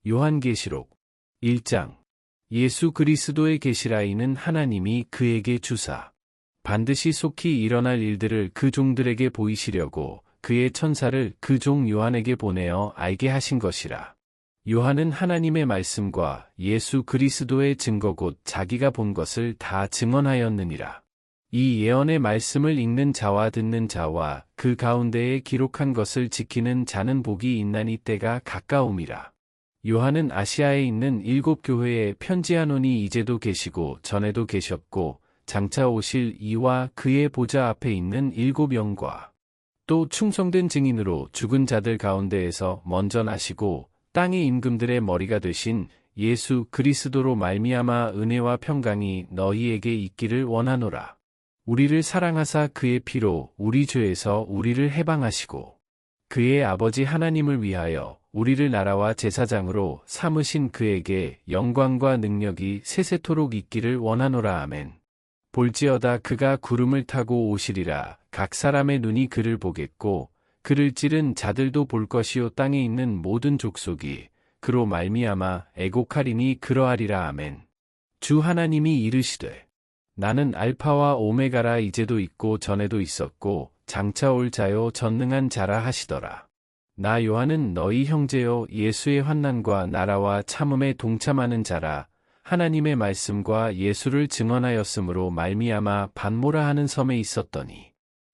요한계시록 1장. 예수 그리스도의 계시라. 이는 하나님이 그에게 주사 반드시 속히 일어날 일들을 그 종들에게 보이시려고 그의 천사를 그 종 요한에게 보내어 알게 하신 것이라. 요한은 하나님의 말씀과 예수 그리스도의 증거 곧 자기가 본 것을 다 증언하였느니라. 이 예언의 말씀을 읽는 자와 듣는 자와 그 가운데에 기록한 것을 지키는 자는 복이 있나니 때가 가까움이라. 요한은 아시아에 있는 7 교회에 편지하노니 이제도 계시고 전에도 계셨고 장차 오실 이와 그의 보좌 앞에 있는 7 영과 또 충성된 증인으로 죽은 자들 가운데에서 먼저 나시고 땅의 임금들의 머리가 되신 예수 그리스도로 말미암아 은혜와 평강이 너희에게 있기를 원하노라. 우리를 사랑하사 그의 피로 우리 죄에서 우리를 해방하시고 그의 아버지 하나님을 위하여 우리를 나라와 제사장으로 삼으신 그에게 영광과 능력이 세세토록 있기를 원하노라. 아멘. 볼지어다 그가 구름을 타고 오시리라. 각 사람의 눈이 그를 보겠고 그를 찌른 자들도 볼 것이요 땅에 있는 모든 족속이 그로 말미암아 애곡하리니 그러하리라. 아멘. 주 하나님이 이르시되 나는 알파와 오메가라. 이제도 있고 전에도 있었고 장차 올 자요 전능한 자라 하시더라. 나 요한은 너희 형제요 예수의 환난과 나라와 참음에 동참하는 자라. 하나님의 말씀과 예수를 증언하였으므로 말미암아 반모라 하는 섬에 있었더니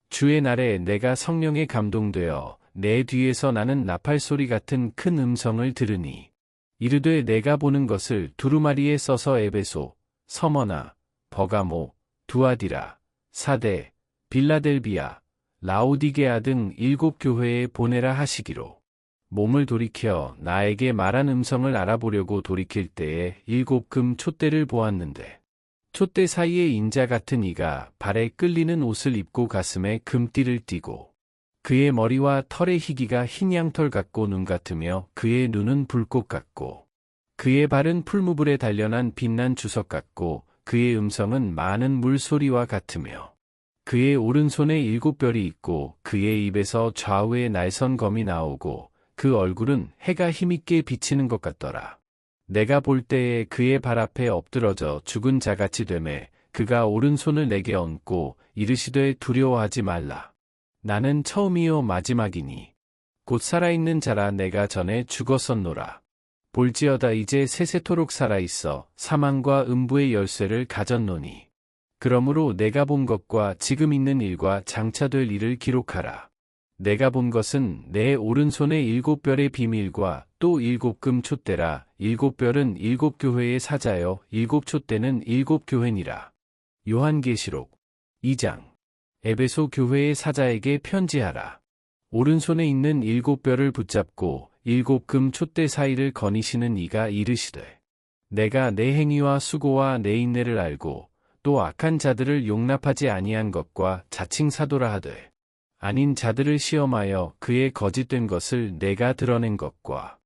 주의 날에 내가 성령에 감동되어 내 뒤에서 나는 나팔 소리 같은 큰 음성을 들으니 이르되 내가 보는 것을 두루마리에 써서 에베소, 서머나, 버가모, 두아디라, 사대, 빌라델비아, 라오디게아 등 7 교회에 보내라 하시기로 몸을 돌이켜 나에게 말한 음성을 알아보려고 돌이킬 때에 7 금 촛대를 보았는데 촛대 사이에 인자 같은 이가 발에 끌리는 옷을 입고 가슴에 금띠를 띠고 그의 머리와 털의 희기가 흰 양털 같고 눈 같으며 그의 눈은 불꽃 같고 그의 발은 풀무불에 단련한 빛난 주석 같고 그의 음성은 많은 물소리와 같으며 그의 오른손에 7 별이 있고 그의 입에서 좌우에 날선 검이 나오고 그 얼굴은 해가 힘있게 비치는 것 같더라. 내가 볼 때에 그의 발 앞에 엎드러져 죽은 자같이 되매 그가 오른손을 내게 얹고 이르시되 두려워하지 말라. 나는 처음이요 마지막이니 곧 살아있는 자라. 내가 전에 죽었었노라. 볼지어다 이제 세세토록 살아있어 사망과 음부의 열쇠를 가졌노니 그러므로 내가 본 것과 지금 있는 일과 장차 될 일을 기록하라. 내가 본 것은 내 오른손의 7 별의 비밀과 또 7 금 촛대라. 7 별은 7 교회의 사자요 7 촛대는 7 교회니라. 요한계시록 2장. 에베소 교회의 사자에게 편지하라. 오른손에 있는 7 별을 붙잡고 7 금 촛대 사이를 거니시는 이가 이르시되 내가 내 행위와 수고와 내 인내를 알고 또 악한 자들을 용납하지 아니한 것과 자칭 사도라 하되 아닌 자들을 시험하여 그의 거짓된 것을 내가 드러낸 것과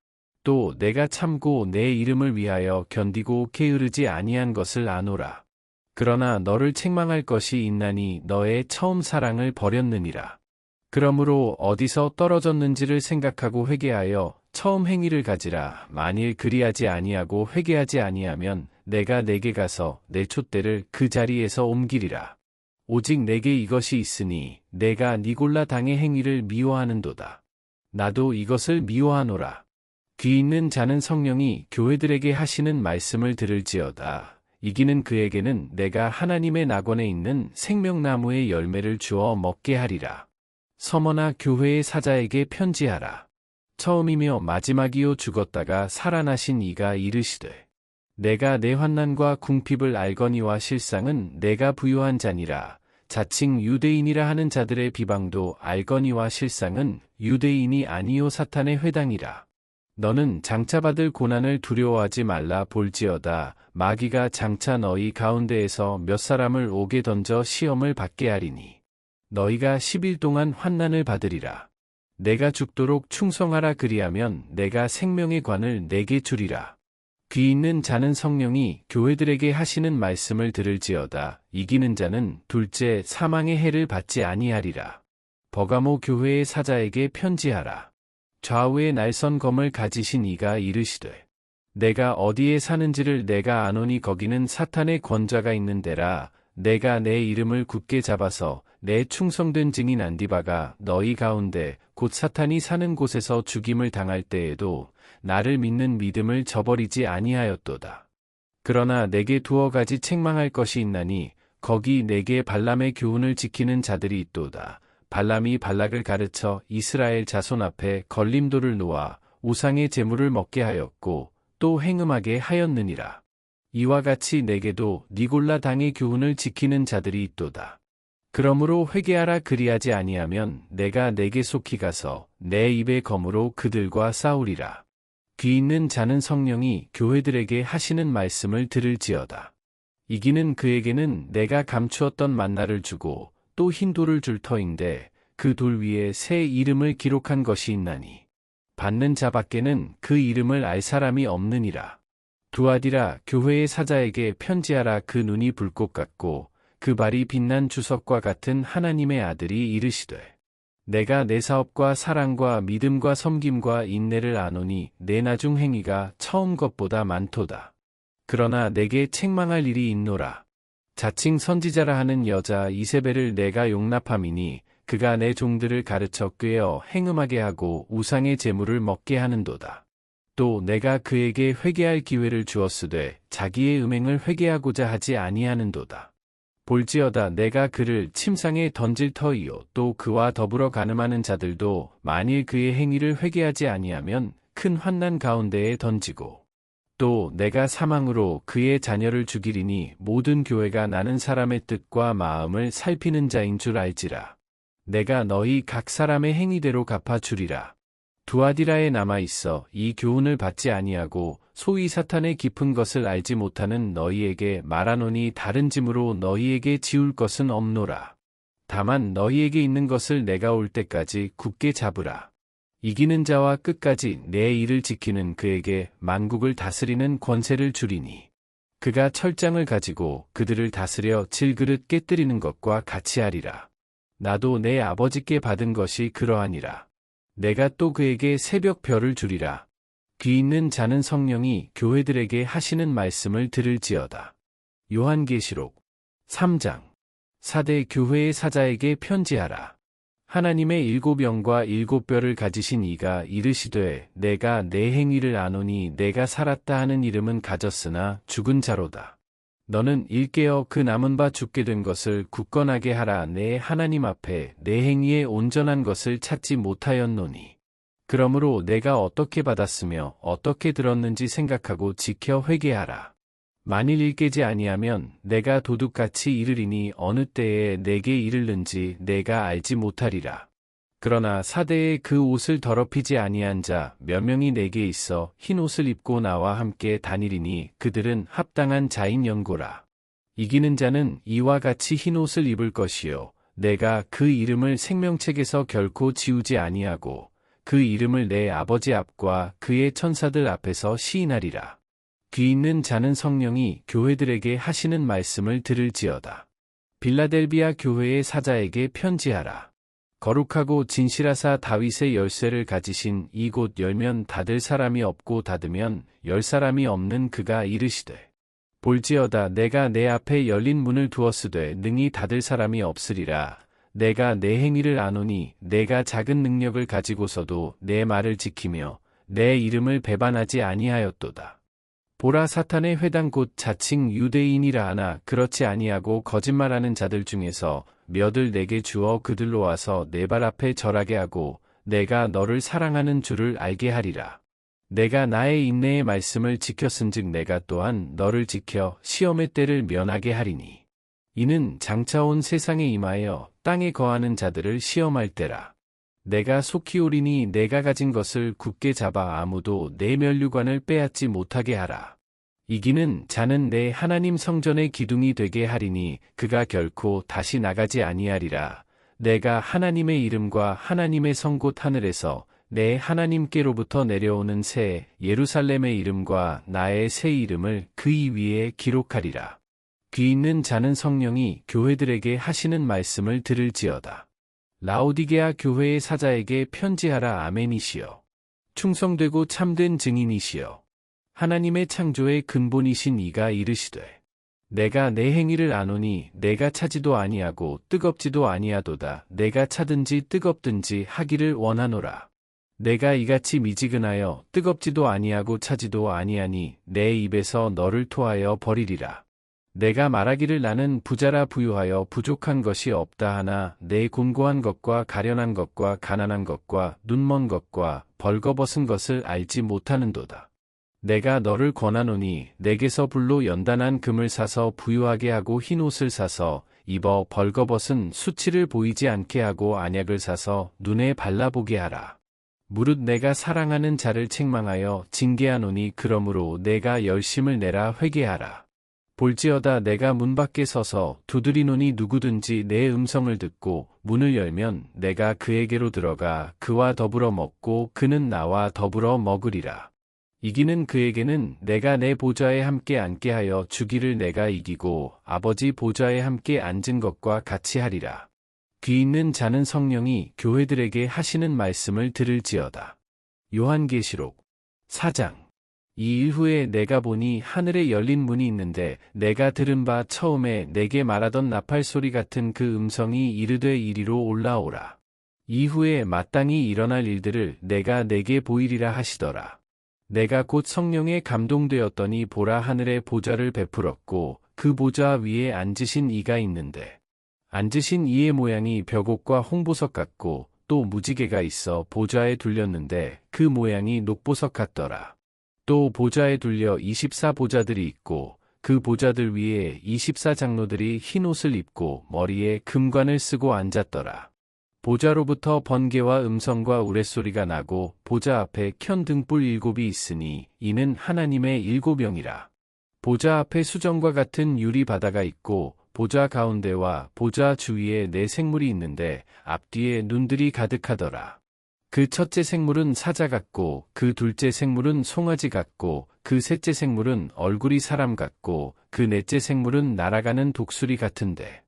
또 내가 참고 내 이름을 위하여 견디고 게으르지 아니한 것을 아노라. 그러나 너를 책망할 것이 있나니 너의 처음 사랑을 버렸느니라. 그러므로 어디서 떨어졌는지를 생각하고 회개하여 처음 행위를 가지라. 만일 그리하지 아니하고 회개하지 아니하면 내가 내게 가서 내 촛대를 그 자리에서 옮기리라. 오직 내게 이것이 있으니 내가 니골라 당의 행위를 미워하는도다. 나도 이것을 미워하노라. 귀 있는 자는 성령이 교회들에게 하시는 말씀을 들을지어다. 이기는 그에게는 내가 하나님의 낙원에 있는 생명나무의 열매를 주어 먹게 하리라. 서머나 교회의 사자에게 편지하라. 처음이며 마지막이요 죽었다가 살아나신 이가 이르시되 내가 내 환난과 궁핍을 알거니와 실상은 내가 부요한 자니라. 자칭 유대인이라 하는 자들의 비방도 알거니와 실상은 유대인이 아니요 사탄의 회당이라. 너는 장차 받을 고난을 두려워하지 말라. 볼지어다 마귀가 장차 너희 가운데에서 몇 사람을 옥에 던져 시험을 받게 하리니 너희가 10일 동안 환난을 받으리라. 내가 죽도록 충성하라. 그리하면 내가 생명의 관을 내게 주리라. 귀 있는 자는 성령이 교회들에게 하시는 말씀을 들을지어다. 이기는 자는 둘째 사망의 해를 받지 아니하리라. 버가모 교회의 사자에게 편지하라. 좌우에 날선 검을 가지신 이가 이르시되 내가 어디에 사는지를 내가 아노니 거기는 사탄의 권좌가 있는 데라. 내가 내 이름을 굳게 잡아서 내 충성된 증인 안디바가 너희 가운데 곧 사탄이 사는 곳에서 죽임을 당할 때에도 나를 믿는 믿음을 저버리지 아니하였도다. 그러나 내게 두어 가지 책망할 것이 있나니 거기 내게 발람의 교훈을 지키는 자들이 있도다. 발람이 발락을 가르쳐 이스라엘 자손 앞에 걸림돌을 놓아 우상의 제물을 먹게 하였고 또 행음하게 하였느니라. 이와 같이 내게도 니골라 당의 교훈을 지키는 자들이 있도다. 그러므로 회개하라. 그리하지 아니하면 내가 내게 속히 가서 내 입의 검으로 그들과 싸우리라. 귀 있는 자는 성령이 교회들에게 하시는 말씀을 들을지어다. 이기는 그에게는 내가 감추었던 만나를 주고 또 흰 돌을 줄 터인데 그 돌 위에 새 이름을 기록한 것이 있나니 받는 자밖에는 그 이름을 알 사람이 없느니라. 두아디라 교회의 사자에게 편지하라. 그 눈이 불꽃 같고 그 발이 빛난 주석과 같은 하나님의 아들이 이르시되 내가 내 사업과 사랑과 믿음과 섬김과 인내를 아노니 내 나중 행위가 처음 것보다 많도다. 그러나 내게 책망할 일이 있노라. 자칭 선지자라 하는 여자 이세벨을 내가 용납함이니 그가 내 종들을 가르쳐 꾀어 행음하게 하고 우상의 제물을 먹게 하는도다. 또 내가 그에게 회개할 기회를 주었으되 자기의 음행을 회개하고자 하지 아니하는도다. 볼지어다 내가 그를 침상에 던질 터이요 또 그와 더불어 간음하는 자들도 만일 그의 행위를 회개하지 아니하면 큰 환난 가운데에 던지고 또 내가 사망으로 그의 자녀를 죽이리니 모든 교회가 나는 사람의 뜻과 마음을 살피는 자인 줄 알지라. 내가 너희 각 사람의 행위대로 갚아주리라. 두아디라에 남아있어 이 교훈을 받지 아니하고 소위 사탄의 깊은 것을 알지 못하는 너희에게 말하노니 다른 짐으로 너희에게 지울 것은 없노라. 다만 너희에게 있는 것을 내가 올 때까지 굳게 잡으라. 이기는 자와 끝까지 내 일을 지키는 그에게 만국을 다스리는 권세를 주리니 그가 철장을 가지고 그들을 다스려 질그릇 깨뜨리는 것과 같이 하리라. 나도 내 아버지께 받은 것이 그러하니라. 내가 또 그에게 새벽 별을 주리라. 귀 있는 자는 성령이 교회들에게 하시는 말씀을 들을지어다. 요한계시록 3장. 사대 교회의 사자에게 편지하라. 하나님의 7영과 7뼈를 가지신 이가 이르시되 내가 내 행위를 아노니 내가 살았다 하는 이름은 가졌으나 죽은 자로다. 너는 일깨어 그 남은 바 죽게 된 것을 굳건하게 하라. 내 하나님 앞에 내 행위에 온전한 것을 찾지 못하였노니. 그러므로 내가 어떻게 받았으며 어떻게 들었는지 생각하고 지켜 회개하라. 만일 일깨지 아니하면 내가 도둑같이 이르리니 어느 때에 내게 이르는지 내가 알지 못하리라. 그러나 사대에 그 옷을 더럽히지 아니한 자 몇 명이 내게 있어 흰 옷을 입고 나와 함께 다니리니 그들은 합당한 자인 연고라. 이기는 자는 이와 같이 흰 옷을 입을 것이요 내가 그 이름을 생명책에서 결코 지우지 아니하고 그 이름을 내 아버지 앞과 그의 천사들 앞에서 시인하리라. 귀 있는 자는 성령이 교회들에게 하시는 말씀을 들을지어다. 빌라델비아 교회의 사자에게 편지하라. 거룩하고 진실하사 다윗의 열쇠를 가지신 이곳 열면 닫을 사람이 없고 닫으면 열 사람이 없는 그가 이르시되 볼지어다 내가 내 앞에 열린 문을 두었으되 능히 닫을 사람이 없으리라. 내가 내 행위를 아노니 내가 작은 능력을 가지고서도 내 말을 지키며 내 이름을 배반하지 아니하였도다. 보라 사탄의 회당 곧 자칭 유대인이라 하나 그렇지 아니하고 거짓말하는 자들 중에서 몇을 내게 주어 그들로 와서 내 발 앞에 절하게 하고 내가 너를 사랑하는 줄을 알게 하리라. 내가 나의 인내의 말씀을 지켰은즉 내가 또한 너를 지켜 시험의 때를 면하게 하리니. 이는 장차 온 세상에 임하여 땅에 거하는 자들을 시험할 때라. 내가 속히 오리니 내가 가진 것을 굳게 잡아 아무도 내 면류관을 빼앗지 못하게 하라. 이기는 자는 내 하나님 성전의 기둥이 되게 하리니 그가 결코 다시 나가지 아니하리라. 내가 하나님의 이름과 하나님의 성 곧 하늘에서 내 하나님께로부터 내려오는 새 예루살렘의 이름과 나의 새 이름을 그 위에 기록하리라. 귀 있는 자는 성령이 교회들에게 하시는 말씀을 들을지어다. 라오디게아 교회의 사자에게 편지하라. 아멘이시여. 충성되고 참된 증인이시여. 하나님의 창조의 근본이신 이가 이르시되 내가 내 행위를 아노니 내가 차지도 아니하고 뜨겁지도 아니하도다. 내가 차든지 뜨겁든지 하기를 원하노라. 내가 이같이 미지근하여 뜨겁지도 아니하고 차지도 아니하니 내 입에서 너를 토하여 버리리라. 내가 말하기를 나는 부자라 부유하여 부족한 것이 없다 하나 내 곤고한 것과 가련한 것과 가난한 것과 눈먼 것과 벌거벗은 것을 알지 못하는도다. 내가 너를 권하노니 내게서 불로 연단한 금을 사서 부유하게 하고 흰 옷을 사서 입어 벌거벗은 수치를 보이지 않게 하고 안약을 사서 눈에 발라보게 하라. 무릇 내가 사랑하는 자를 책망하여 징계하노니 그러므로 내가 열심을 내라 회개하라. 볼지어다 내가 문 밖에 서서 두드리노니 누구든지 내 음성을 듣고 문을 열면 내가 그에게로 들어가 그와 더불어 먹고 그는 나와 더불어 먹으리라. 이기는 그에게는 내가 내 보좌에 함께 앉게 하여 주기를 내가 이기고 아버지 보좌에 함께 앉은 것과 같이 하리라. 귀 있는 자는 성령이 교회들에게 하시는 말씀을 들을지어다. 요한계시록 4장. 이 일 후에 내가 보니 하늘에 열린 문이 있는데 내가 들은 바 처음에 내게 말하던 나팔 소리 같은 그 음성이 이르되 이리로 올라오라. 이후에 마땅히 일어날 일들을 내가 내게 보이리라 하시더라. 내가 곧 성령에 감동되었더니 보라 하늘에 보좌를 베풀었고 그 보좌 위에 앉으신 이가 있는데 앉으신 이의 모양이 벽옥과 홍보석 같고 또 무지개가 있어 보좌에 둘렸는데 그 모양이 녹보석 같더라. 또 보좌에 둘려 24보좌들이 있고 그 보좌들 위에 24장로들이 흰 옷을 입고 머리에 금관을 쓰고 앉았더라. 보좌로부터 번개와 음성과 우레소리가 나고 보좌 앞에 켠 등불 7이 있으니 이는 하나님의 7영이라. 보좌 앞에 수정과 같은 유리 바다가 있고 보좌 가운데와 보좌 주위에 4생물이 있는데 앞뒤에 눈들이 가득하더라. 그 첫째 생물은 사자 같고 그 둘째 생물은 송아지 같고 그 셋째 생물은 얼굴이 사람 같고 그 넷째 생물은 날아가는 독수리 같은데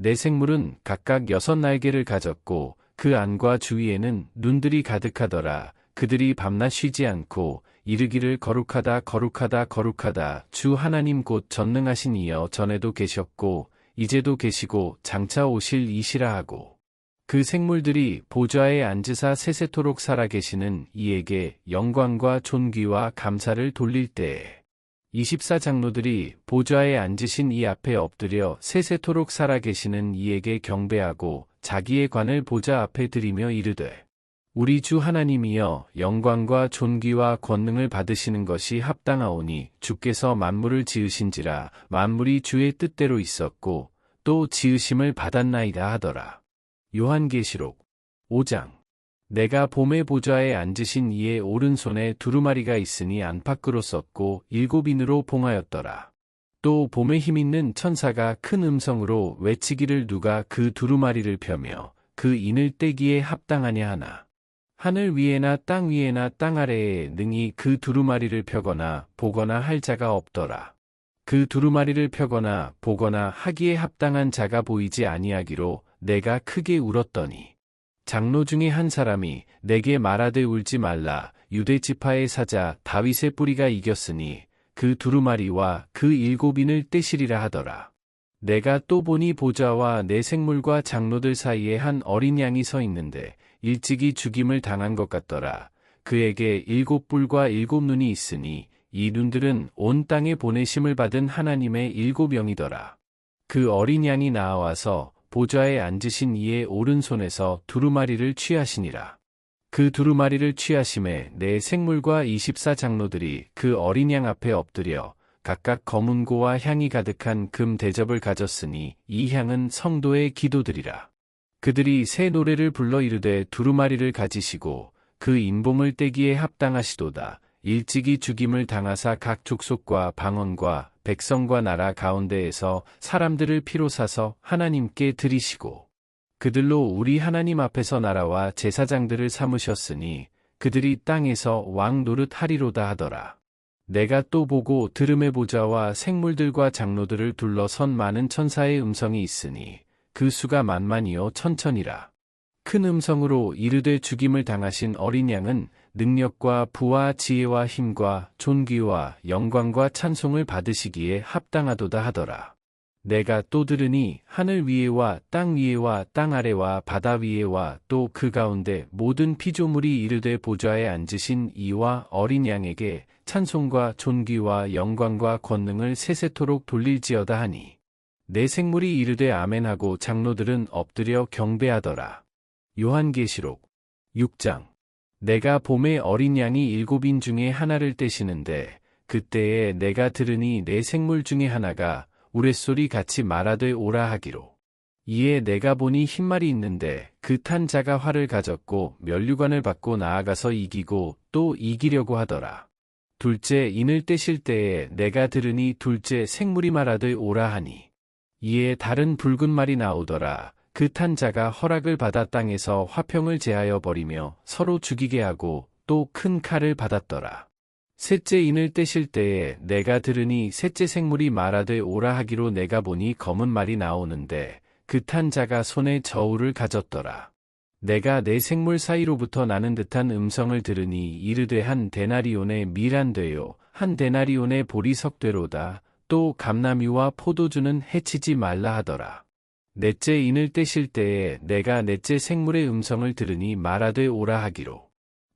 네 생물은 각각 6날개를 가졌고 그 안과 주위에는 눈들이 가득하더라. 그들이 밤낮 쉬지 않고 이르기를 거룩하다 거룩하다 거룩하다 주 하나님 곧 전능하신 이여 전에도 계셨고 이제도 계시고 장차 오실 이시라 하고 그 생물들이 보좌에 앉으사 세세토록 살아계시는 이에게 영광과 존귀와 감사를 돌릴 때에 24장로들이 보좌에 앉으신 이 앞에 엎드려 세세토록 살아계시는 이에게 경배하고 자기의 관을 보좌 앞에 드리며 이르되 우리 주 하나님이여 영광과 존귀와 권능을 받으시는 것이 합당하오니 주께서 만물을 지으신지라 만물이 주의 뜻대로 있었고 또 지으심을 받았나이다 하더라. 요한계시록 5장. 내가 봄의 보좌에 앉으신 이의 오른손에 두루마리가 있으니 안팎으로 썼고 7인으로 봉하였더라. 또 봄에 힘있는 천사가 큰 음성으로 외치기를 누가 그 두루마리를 펴며 그 인을 떼기에 합당하냐 하나. 하늘 위에나 땅 위에나 땅 아래에 능히 그 두루마리를 펴거나 보거나 할 자가 없더라. 그 두루마리를 펴거나 보거나 하기에 합당한 자가 보이지 아니하기로 내가 크게 울었더니 장로 중에 한 사람이 내게 말하되 울지 말라. 유대 지파의 사자 다윗의 뿌리가 이겼으니 그 두루마리와 그 7인을 떼시리라 하더라. 내가 또 보니 보좌와 네 생물과 장로들 사이에 한 어린 양이 서 있는데 일찍이 죽임을 당한 것 같더라. 그에게 7뿔과 7눈이 있으니 이 눈들은 온 땅에 보내심을 받은 하나님의 7영이더라. 그 어린 양이 나와서 보좌에 앉으신 이의 오른손에서 두루마리를 취하시니라. 그 두루마리를 취하심에 네 생물과 24장로들이 그 어린 양 앞에 엎드려 각각 검은고와 향이 가득한 금 대접을 가졌으니 이 향은 성도의 기도들이라. 그들이 새 노래를 불러 이르되 두루마리를 가지시고 그 인봉을 떼기에 합당하시도다. 일찍이 죽임을 당하사 각 족속과 방언과 백성과 나라 가운데에서 사람들을 피로 사서 하나님께 드리시고 그들로 우리 하나님 앞에서 나라와 제사장들을 삼으셨으니 그들이 땅에서 왕 노릇하리로다 하더라. 내가 또 보고 들음의 보좌와 생물들과 장로들을 둘러선 많은 천사의 음성이 있으니 그 수가 만만이요 천천이라. 큰 음성으로 이르되 죽임을 당하신 어린 양은 능력과 부와 지혜와 힘과 존귀와 영광과 찬송을 받으시기에 합당하도다 하더라. 내가 또 들으니 하늘 위에와 땅 위에와 땅 아래와 바다 위에와 또 그 가운데 모든 피조물이 이르되 보좌에 앉으신 이와 어린 양에게 찬송과 존귀와 영광과 권능을 세세토록 돌릴지어다 하니 내 생물이 이르되 아멘하고 장로들은 엎드려 경배하더라. 요한계시록 6장. 내가 봄에 어린 양이 7인 중에 하나를 떼시는데 그때에 내가 들으니 내 생물 중에 하나가 우레소리 같이 말하되 오라 하기로. 이에 내가 보니 흰말이 있는데 그 탄 자가 활을 가졌고 면류관을 받고 나아가서 이기고 또 이기려고 하더라. 둘째 인을 떼실 때에 내가 들으니 둘째 생물이 말하되 오라 하니. 이에 다른 붉은 말이 나오더라. 그 탄 자가 허락을 받아 땅에서 화평을 제하여 버리며 서로 죽이게 하고 또 큰 칼을 받았더라. 셋째 인을 떼실 때에 내가 들으니 셋째 생물이 말하되 오라 하기로 내가 보니 검은 말이 나오는데 그 탄 자가 손에 저울을 가졌더라. 내가 내 생물 사이로부터 나는 듯한 음성을 들으니 이르되 한 데나리온의 밀한되요 한 데나리온의 보리석되로다. 또 감람이와 포도주는 해치지 말라 하더라. 넷째 인을 떼실 때에 내가 넷째 생물의 음성을 들으니 말하되 오라 하기로.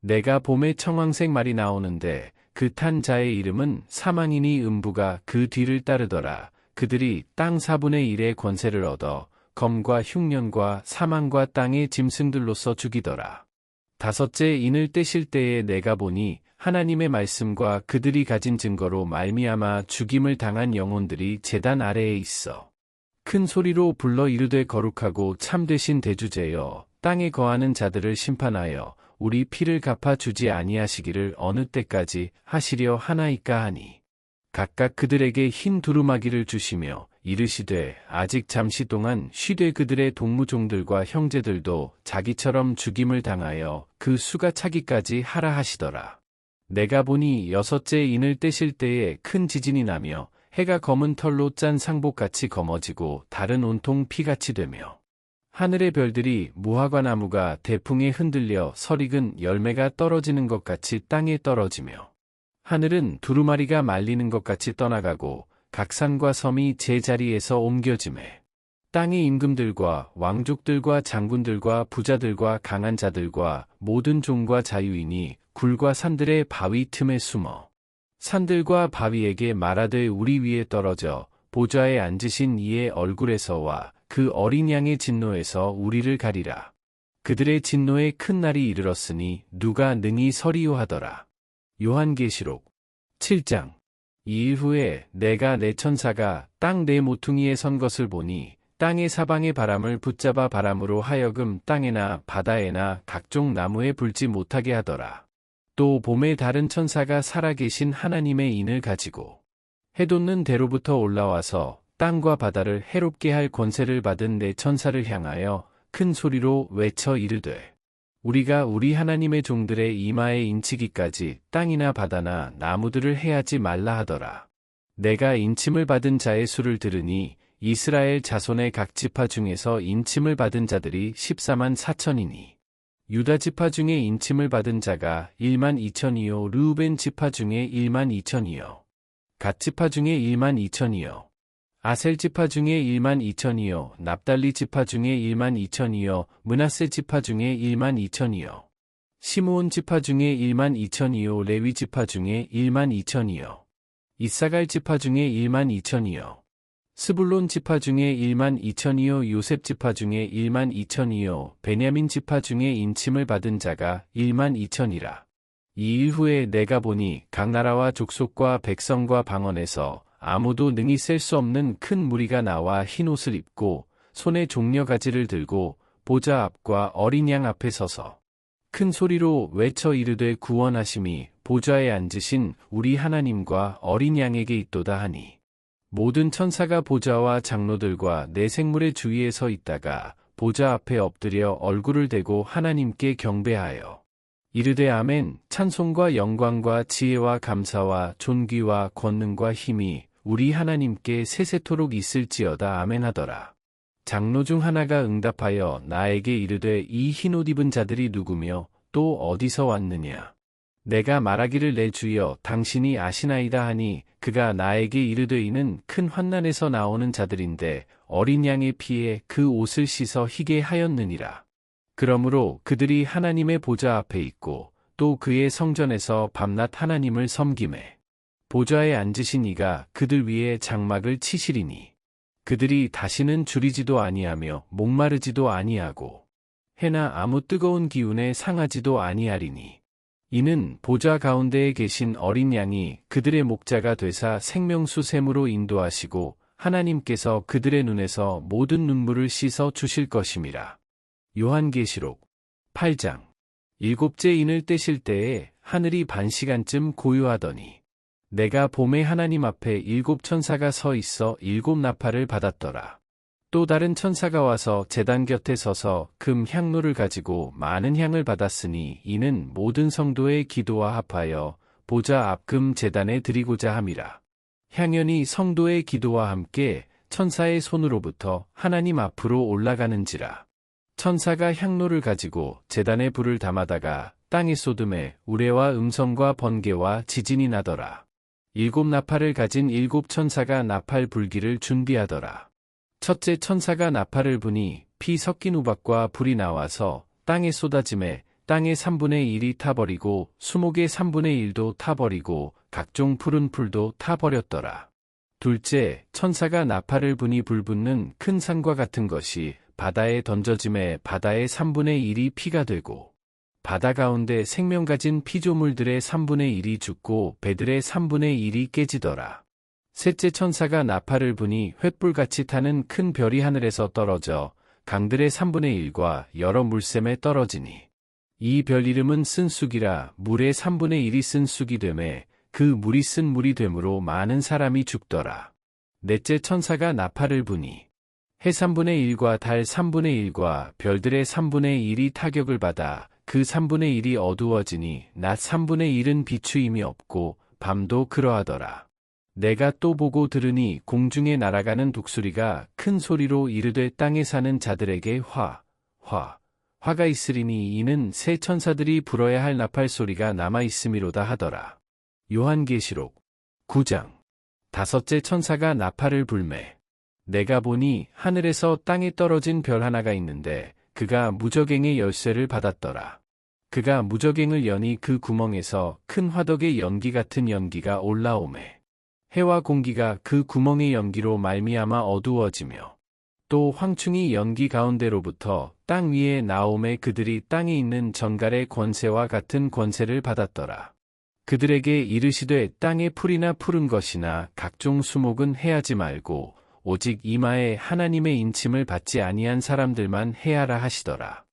내가 봄에 청황색 말이 나오는데 그 탄 자의 이름은 사망이니 음부가 그 뒤를 따르더라. 그들이 땅 4분의 1의 권세를 얻어 검과 흉년과 사망과 땅의 짐승들로서 죽이더라. 다섯째 인을 떼실 때에 내가 보니 하나님의 말씀과 그들이 가진 증거로 말미암아 죽임을 당한 영혼들이 제단 아래에 있어. 큰 소리로 불러 이르되 거룩하고 참되신 대주제여 땅에 거하는 자들을 심판하여 우리 피를 갚아 주지 아니하시기를 어느 때까지 하시려 하나이까 하니. 각각 그들에게 흰 두루마기를 주시며 이르시되 아직 잠시 동안 쉬되 그들의 동무종들과 형제들도 자기처럼 죽임을 당하여 그 수가 차기까지 하라 하시더라. 내가 보니 여섯째 인을 떼실 때에 큰 지진이 나며 해가 검은 털로 짠 상복같이 검어지고 달은 온통 피같이 되며 하늘의 별들이 무화과 나무가 대풍에 흔들려 설익은 열매가 떨어지는 것 같이 땅에 떨어지며 하늘은 두루마리가 말리는 것 같이 떠나가고 각 산과 섬이 제자리에서 옮겨지매 땅의 임금들과 왕족들과 장군들과 부자들과 강한 자들과 모든 종과 자유인이 굴과 산들의 바위 틈에 숨어 산들과 바위에게 말하되 우리 위에 떨어져 보좌에 앉으신 이의 얼굴에서와 그 어린 양의 진노에서 우리를 가리라. 그들의 진노의 큰 날이 이르렀으니 누가 능히 서리요 하더라. 요한계시록 7장. 이 일 후에 내가 내 천사가 땅 네 모퉁이에 선 것을 보니 땅의 사방의 바람을 붙잡아 바람으로 하여금 땅에나 바다에나 각종 나무에 불지 못하게 하더라. 또 봄에 다른 천사가 살아계신 하나님의 인을 가지고 해돋는 대로부터 올라와서 땅과 바다를 해롭게 할 권세를 받은 내 천사를 향하여 큰 소리로 외쳐 이르되 우리가 우리 하나님의 종들의 이마에 인치기까지 땅이나 바다나 나무들을 해하지 말라 하더라. 내가 인침을 받은 자의 수를 들으니 이스라엘 자손의 각 지파 중에서 인침을 받은 자들이 14만 4천이니 유다 지파 중에 인침을 받은 자가 1만 2천이요 르우벤 지파 중에 1만 2천이요 갓 지파 중에 1만 2천이요 아셀 지파 중에 1만 2천이요 납달리 지파 중에 1만 2천이요 므낫세 지파 중에 1만 2천이요 시므온 지파 중에 1만 2천이요 레위 지파 중에 1만 2천이요 이사갈 지파 중에 1만 2천이요 스불론 지파 중에 1만 2천이요 요셉 지파 중에 1만 2천이요 베냐민 지파 중에 인침을 받은 자가 1만 2천이라. 이 일 후에 내가 보니 각 나라와 족속과 백성과 방언에서 아무도 능히 셀 수 없는 큰 무리가 나와 흰옷을 입고 손에 종려가지를 들고 보좌 앞과 어린 양 앞에 서서 큰 소리로 외쳐 이르되 구원하심이 보좌에 앉으신 우리 하나님과 어린 양에게 있도다 하니 모든 천사가 보좌와 장로들과 내 생물의 주위에 서 있다가 보좌 앞에 엎드려 얼굴을 대고 하나님께 경배하여 이르되 아멘 찬송과 영광과 지혜와 감사와 존귀와 권능과 힘이 우리 하나님께 세세토록 있을지어다 아멘 하더라. 장로 중 하나가 응답하여 나에게 이르되 이 흰옷 입은 자들이 누구며 또 어디서 왔느냐. 내가 말하기를 내 주여 당신이 아시나이다 하니 그가 나에게 이르되 이는 큰 환난에서 나오는 자들인데 어린 양의 피에 그 옷을 씻어 희게 하였느니라. 그러므로 그들이 하나님의 보좌 앞에 있고 또 그의 성전에서 밤낮 하나님을 섬기매 보좌에 앉으신 이가 그들 위에 장막을 치시리니 그들이 다시는 줄이지도 아니하며 목마르지도 아니하고 해나 아무 뜨거운 기운에 상하지도 아니하리니 이는 보좌 가운데에 계신 어린 양이 그들의 목자가 되사 생명수 샘으로 인도하시고 하나님께서 그들의 눈에서 모든 눈물을 씻어 주실 것임이라. 요한계시록 8장. 일곱째 인을 떼실 때에 하늘이 반시간쯤 고요하더니 내가 봄에 하나님 앞에 일곱 천사가 서 있어 일곱 나팔을 받았더라. 또 다른 천사가 와서 제단 곁에 서서 금 향로를 가지고 많은 향을 받았으니 이는 모든 성도의 기도와 합하여 보좌 앞 금 제단에 드리고자 함이라. 향연이 성도의 기도와 함께 천사의 손으로부터 하나님 앞으로 올라가는지라. 천사가 향로를 가지고 제단에 불을 담아다가 땅에 쏟음에 우레와 음성과 번개와 지진이 나더라. 일곱 나팔을 가진 일곱 천사가 나팔 불기를 준비하더라. 첫째 천사가 나팔을 부니 피 섞인 우박과 불이 나와서 땅에 쏟아짐에 땅의 3분의 1이 타버리고 수목의 3분의 1도 타버리고 각종 푸른 풀도 타버렸더라. 둘째 천사가 나팔을 부니 불붙는 큰 산과 같은 것이 바다에 던져짐에 바다의 3분의 1이 피가 되고 바다 가운데 생명 가진 피조물들의 3분의 1이 죽고 배들의 3분의 1이 깨지더라. 셋째 천사가 나팔을 부니 횃불같이 타는 큰 별이 하늘에서 떨어져 강들의 3분의 1과 여러 물샘에 떨어지니 이 별 이름은 쓴쑥이라. 물의 3분의 1이 쓴쑥이 되매 그 물이 쓴 물이 되므로 많은 사람이 죽더라. 넷째 천사가 나팔을 부니 해 3분의 1과 달 3분의 1과 별들의 3분의 1이 타격을 받아 그 3분의 1이 어두워지니 낮 3분의 1은 비추임이 없고 밤도 그러하더라. 내가 또 보고 들으니 공중에 날아가는 독수리가 큰 소리로 이르되 땅에 사는 자들에게 화가 있으리니 이는 새 천사들이 불어야 할 나팔 소리가 남아 있음이로다 하더라. 요한계시록 9장. 다섯째 천사가 나팔을 불매 내가 보니 하늘에서 땅에 떨어진 별 하나가 있는데 그가 무저갱의 열쇠를 받았더라. 그가 무저갱을 여니 그 구멍에서 큰 화덕의 연기 같은 연기가 올라오매 해와 공기가 그 구멍의 연기로 말미암아 어두워지며 또 황충이 연기 가운데로부터 땅 위에 나오매 그들이 땅에 있는 전갈의 권세와 같은 권세를 받았더라. 그들에게 이르시되 땅의 풀이나 푸른 것이나 각종 수목은 해하지 말고 오직 이마에 하나님의 인침을 받지 아니한 사람들만 해하라 하시더라.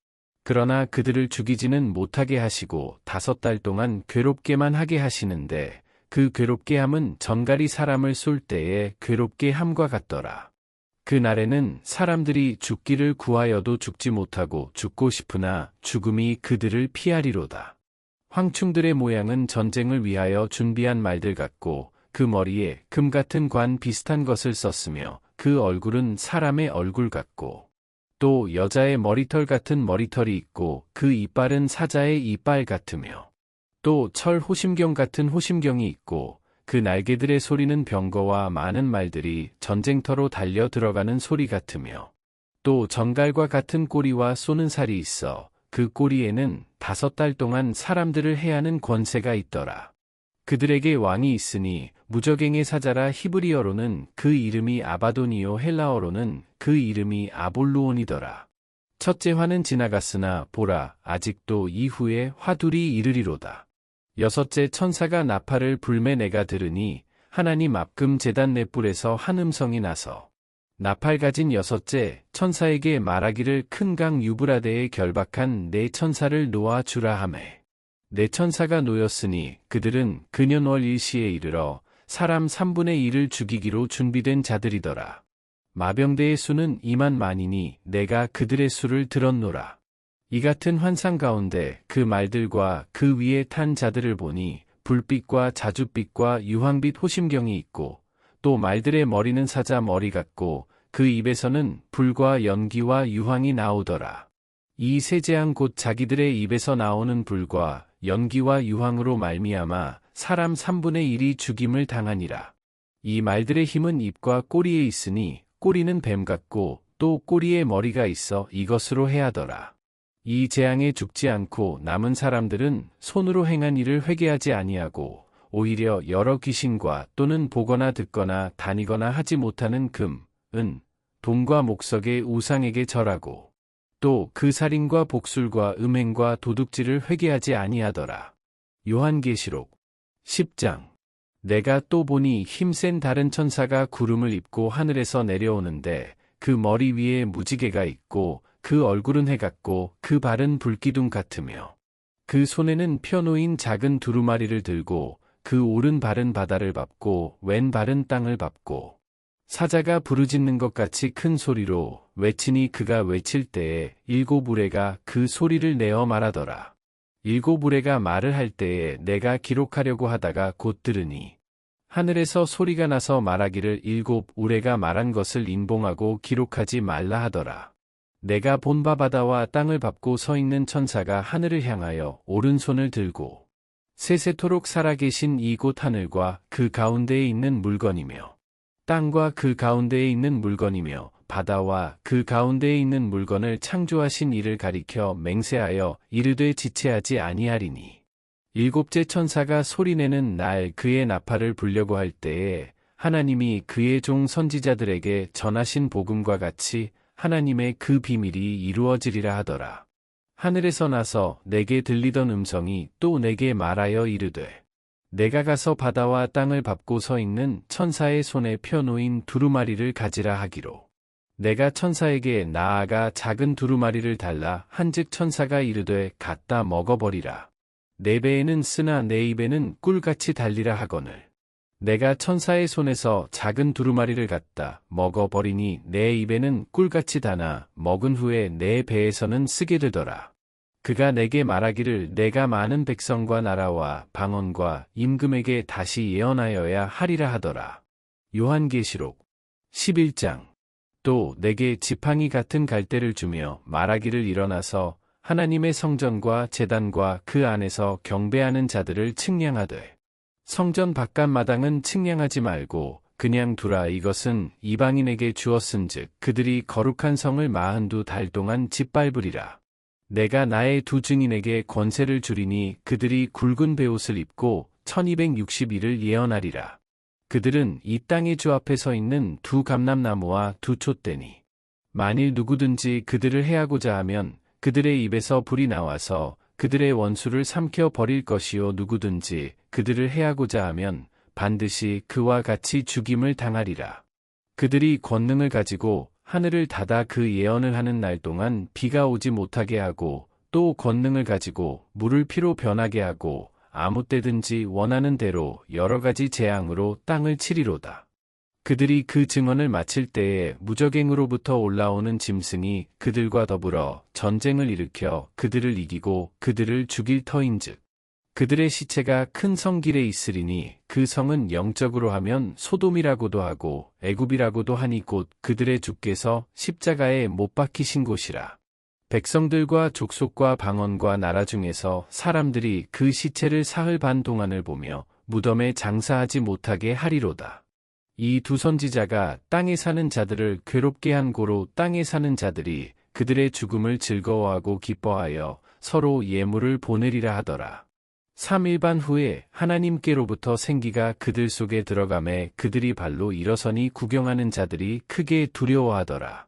그러나 그들을 죽이지는 못하게 하시고 5달 동안 괴롭게만 하게 하시는데 그 괴롭게 함은 전갈이 사람을 쏠 때에 괴롭게 함과 같더라. 그 날에는 사람들이 죽기를 구하여도 죽지 못하고 죽고 싶으나 죽음이 그들을 피하리로다. 황충들의 모양은 전쟁을 위하여 준비한 말들 같고 그 머리에 금 같은 관 비슷한 것을 썼으며 그 얼굴은 사람의 얼굴 같고 또 여자의 머리털 같은 머리털이 있고 그 이빨은 사자의 이빨 같으며 또 철 호심경 같은 호심경이 있고 그 날개들의 소리는 병거와 많은 말들이 전쟁터로 달려 들어가는 소리 같으며 또 전갈과 같은 꼬리와 쏘는 살이 있어 그 꼬리에는 5달 동안 사람들을 해하는 권세가 있더라. 그들에게 왕이 있으니 무저갱의 사자라. 히브리어로는 그 이름이 아바돈이요 헬라어로는 그 이름이 아볼루온이더라. 첫째 화는 지나갔으나 보라 아직도 이후에 화둘이 이르리로다. 여섯째 천사가 나팔을 불매 내가 들으니 하나님 앞금 제단 넷불에서 한 음성이 나서 나팔 가진 여섯째 천사에게 말하기를 큰 강 유브라데에 결박한 네 천사를 놓아 주라 하매 네 천사가 놓였으니 그들은 근현월 일시에 이르러 사람 3분의 1을 죽이기로 준비된 자들이더라. 마병대의 수는 2만 만이니 내가 그들의 수를 들었노라. 이 같은 환상 가운데 그 말들과 그 위에 탄 자들을 보니 불빛과 자줏빛과 유황빛 호심경이 있고 또 말들의 머리는 사자 머리 같고 그 입에서는 불과 연기와 유황이 나오더라. 이 세 재앙 곧 자기들의 입에서 나오는 불과 연기와 유황으로 말미암아 사람 3분의 1이 죽임을 당하니라. 이 말들의 힘은 입과 꼬리에 있으니 꼬리는 뱀 같고 또 꼬리에 머리가 있어 이것으로 해하더라. 이 재앙에 죽지 않고 남은 사람들은 손으로 행한 일을 회개하지 아니하고 오히려 여러 귀신과 또는 보거나 듣거나 다니거나 하지 못하는 금, 은, 돈과 목석의 우상에게 절하고 또 그 살인과 복술과 음행과 도둑질을 회개하지 아니하더라. 요한계시록 10장. 내가 또 보니 힘센 다른 천사가 구름을 입고 하늘에서 내려오는데 그 머리 위에 무지개가 있고 그 얼굴은 해 같고 그 발은 불기둥 같으며 그 손에는 펴놓인 작은 두루마리를 들고 그 오른발은 바다를 밟고 왼발은 땅을 밟고 사자가 부르짖는 것 같이 큰 소리로 외치니 그가 외칠 때에 7 우레가 그 소리를 내어 말하더라. 7 우레가 말을 할 때에 내가 기록하려고 하다가 곧 들으니 하늘에서 소리가 나서 말하기를 7 우레가 말한 것을 인봉하고 기록하지 말라 하더라. 내가 본 바 바다와 땅을 밟고 서 있는 천사가 하늘을 향하여 오른손을 들고 세세토록 살아계신 이곳 하늘과 그 가운데에 있는 물건이며 땅과 그 가운데에 있는 물건이며 바다와 그 가운데에 있는 물건을 창조하신 이를 가리켜 맹세하여 이르되 지체하지 아니하리니 7째 천사가 소리내는 날 그의 나팔을 불려고 할 때에 하나님이 그의 종 선지자들에게 전하신 복음과 같이 하나님의 그 비밀이 이루어지리라 하더라. 하늘에서 나서 내게 들리던 음성이 또 내게 말하여 이르되 내가 가서 바다와 땅을 밟고 서 있는 천사의 손에 펴놓인 두루마리를 가지라 하기로 내가 천사에게 나아가 작은 두루마리를 달라 한즉 천사가 이르되 갖다 먹어버리라. 내 배에는 쓰나 내 입에는 꿀같이 달리라 하거늘 내가 천사의 손에서 작은 두루마리를 갖다 먹어버리니 내 입에는 꿀같이 다나 먹은 후에 내 배에서는 쓰게 되더라. 그가 내게 말하기를 내가 많은 백성과 나라와 방언과 임금에게 다시 예언하여야 하리라 하더라. 요한계시록 11장. 또 내게 지팡이 같은 갈대를 주며 말하기를 일어나서 하나님의 성전과 제단과 그 안에서 경배하는 자들을 측량하되 성전 바깥 마당은 측량하지 말고 그냥 두라. 이것은 이방인에게 주었은즉 그들이 거룩한 성을 42달 동안 짓밟으리라. 내가 나의 2 증인에게 권세를 주리니 그들이 굵은 베옷을 입고 1260일을 예언하리라. 그들은 이 땅의 주 앞에 서 있는 2 감람나무와 2 촛대니 만일 누구든지 그들을 해하고자 하면 그들의 입에서 불이 나와서 그들의 원수를 삼켜 버릴 것이요 누구든지 그들을 해하고자 하면 반드시 그와 같이 죽임을 당하리라. 그들이 권능을 가지고 하늘을 닫아 그 예언을 하는 날 동안 비가 오지 못하게 하고 또 권능을 가지고 물을 피로 변하게 하고 아무 때든지 원하는 대로 여러 가지 재앙으로 땅을 치리로다. 그들이 그 증언을 마칠 때에 무적행으로부터 올라오는 짐승이 그들과 더불어 전쟁을 일으켜 그들을 이기고 그들을 죽일 터인즉 그들의 시체가 큰 성길에 있으리니 그 성은 영적으로 하면 소돔이라고도 하고 애굽이라고도 하니 곧 그들의 주께서 십자가에 못 박히신 곳이라. 백성들과 족속과 방언과 나라 중에서 사람들이 그 시체를 사흘 반 동안을 보며 무덤에 장사하지 못하게 하리로다. 이 2 선지자가 땅에 사는 자들을 괴롭게 한 고로 땅에 사는 자들이 그들의 죽음을 즐거워하고 기뻐하여 서로 예물을 보내리라 하더라. 3일 반 후에 하나님께로부터 생기가 그들 속에 들어가매 그들이 발로 일어서니 구경하는 자들이 크게 두려워하더라.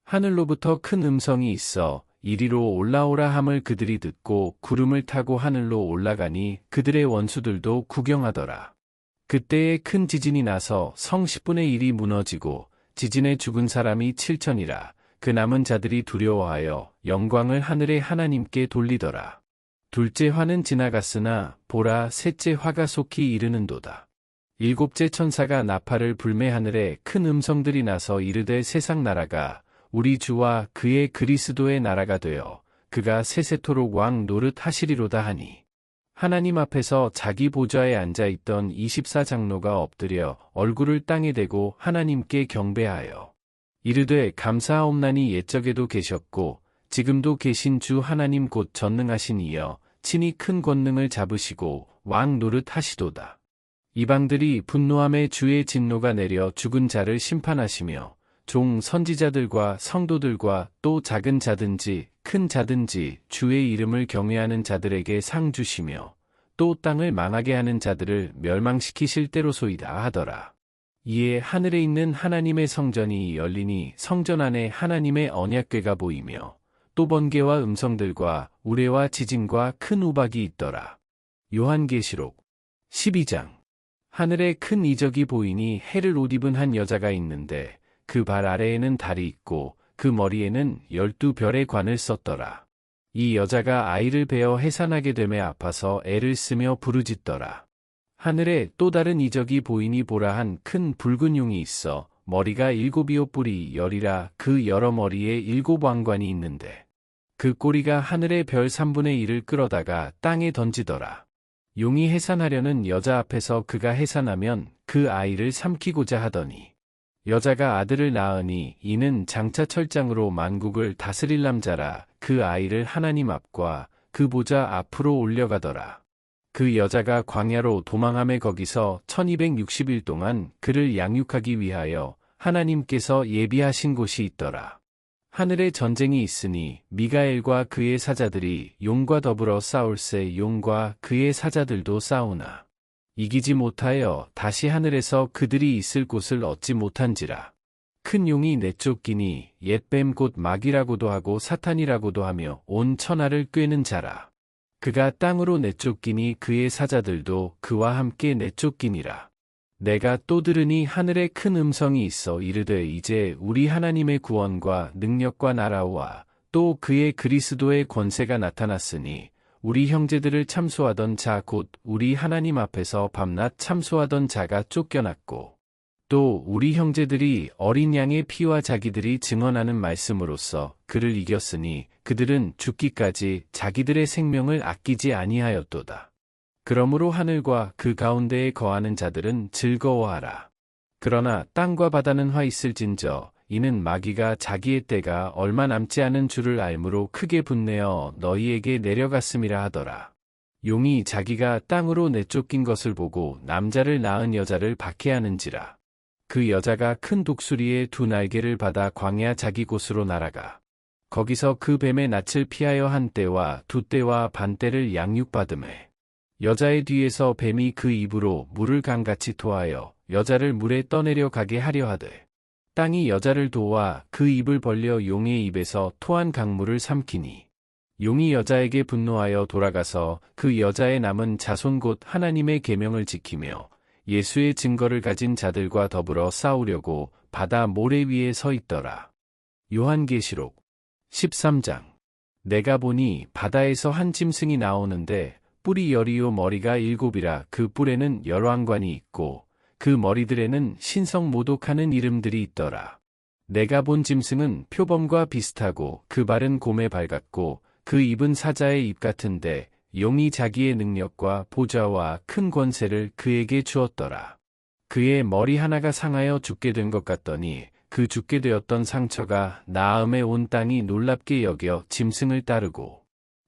하늘로부터 큰 음성이 있어 이리로 올라오라 함을 그들이 듣고 구름을 타고 하늘로 올라가니 그들의 원수들도 구경하더라. 그때에 큰 지진이 나서 성 10분의 1이 무너지고 지진에 죽은 사람이 7천이라. 그 남은 자들이 두려워하여 영광을 하늘의 하나님께 돌리더라. 둘째 화는 지나갔으나 보라 셋째 화가 속히 이르는도다. 7째 천사가 나팔을 불매 하늘에 큰 음성들이 나서 이르되 세상 나라가 우리 주와 그의 그리스도의 나라가 되어 그가 세세토록 왕 노릇 하시리로다 하니 하나님 앞에서 자기 보좌에 앉아있던 24장로가 엎드려 얼굴을 땅에 대고 하나님께 경배하여 이르되 감사하옵나니 옛적에도 계셨고 지금도 계신 주 하나님 곧 전능하신 이여 친히 큰 권능을 잡으시고 왕 노릇 하시도다. 이방들이 분노함에 주의 진노가 내려 죽은 자를 심판하시며 종 선지자들과 성도들과 또 작은 자든지 큰 자든지 주의 이름을 경외하는 자들에게 상 주시며 또 땅을 망하게 하는 자들을 멸망시키실 때로소이다 하더라. 이에 하늘에 있는 하나님의 성전이 열리니 성전 안에 하나님의 언약궤가 보이며 또 번개와 음성들과 우레와 지진과 큰 우박이 있더라. 요한계시록 12장. 하늘에 큰 이적이 보이니 해를 옷 입은 한 여자가 있는데 그 발 아래에는 달이 있고 그 머리에는 12별의 관을 썼더라. 이 여자가 아이를 베어 해산하게 되매 아파서 애를 쓰며 부르짖더라. 하늘에 또 다른 이적이 보이니 보라 한 큰 붉은 용이 있어 머리가 7이요 뿔이 10이라 그 여러 머리에 7왕관이 있는데 그 꼬리가 하늘의 별 3분의 1을 끌어다가 땅에 던지더라. 용이 해산하려는 여자 앞에서 그가 해산하면 그 아이를 삼키고자 하더니 여자가 아들을 낳으니 이는 장차 철장으로 만국을 다스릴 남자라 그 아이를 하나님 앞과 그 보좌 앞으로 올려가더라. 그 여자가 광야로 도망하매 거기서 1260일 동안 그를 양육하기 위하여 하나님께서 예비하신 곳이 있더라. 하늘에 전쟁이 있으니 미가엘과 그의 사자들이 용과 더불어 싸울세 용과 그의 사자들도 싸우나 이기지 못하여 다시 하늘에서 그들이 있을 곳을 얻지 못한지라. 큰 용이 내쫓기니 옛뱀 곧 마귀라고도 하고 사탄이라고도 하며 온 천하를 꿰는 자라. 그가 땅으로 내쫓기니 그의 사자들도 그와 함께 내쫓기니라. 내가 또 들으니 하늘에 큰 음성이 있어 이르되 이제 우리 하나님의 구원과 능력과 나라와 또 그의 그리스도의 권세가 나타났으니 우리 형제들을 참소하던 자 곧 우리 하나님 앞에서 밤낮 참소하던 자가 쫓겨났고 또 우리 형제들이 어린 양의 피와 자기들이 증언하는 말씀으로써 그를 이겼으니 그들은 죽기까지 자기들의 생명을 아끼지 아니하였도다. 그러므로 하늘과 그 가운데에 거하는 자들은 즐거워하라. 그러나 땅과 바다는 화 있을진저 이는 마귀가 자기의 때가 얼마 남지 않은 줄을 알므로 크게 분내어 너희에게 내려갔음이라 하더라. 용이 자기가 땅으로 내쫓긴 것을 보고 남자를 낳은 여자를 박해하는지라. 그 여자가 큰 독수리의 2날개를 받아 광야 자기 곳으로 날아가. 거기서 그 뱀의 낯을 피하여 한 떼와 2떼와 반 떼를 양육받으매. 여자의 뒤에서 뱀이 그 입으로 물을 강같이 토하여 여자를 물에 떠내려 가게 하려 하되. 땅이 여자를 도와 그 입을 벌려 용의 입에서 토한 강물을 삼키니 용이 여자에게 분노하여 돌아가서 그 여자의 남은 자손 곧 하나님의 계명을 지키며 예수의 증거를 가진 자들과 더불어 싸우려고 바다 모래 위에 서 있더라. 요한계시록 13장. 내가 보니 바다에서 한 짐승이 나오는데 뿔이 10이요 머리가 7이라 그 뿔에는 열왕관이 있고 그 머리들에는 신성 모독하는 이름들이 있더라. 내가 본 짐승은 표범과 비슷하고 그 발은 곰의 발 같고 그 입은 사자의 입 같은데 용이 자기의 능력과 보좌와 큰 권세를 그에게 주었더라. 그의 머리 하나가 상하여 죽게 된 것 같더니 그 죽게 되었던 상처가 나음에 온 땅이 놀랍게 여겨 짐승을 따르고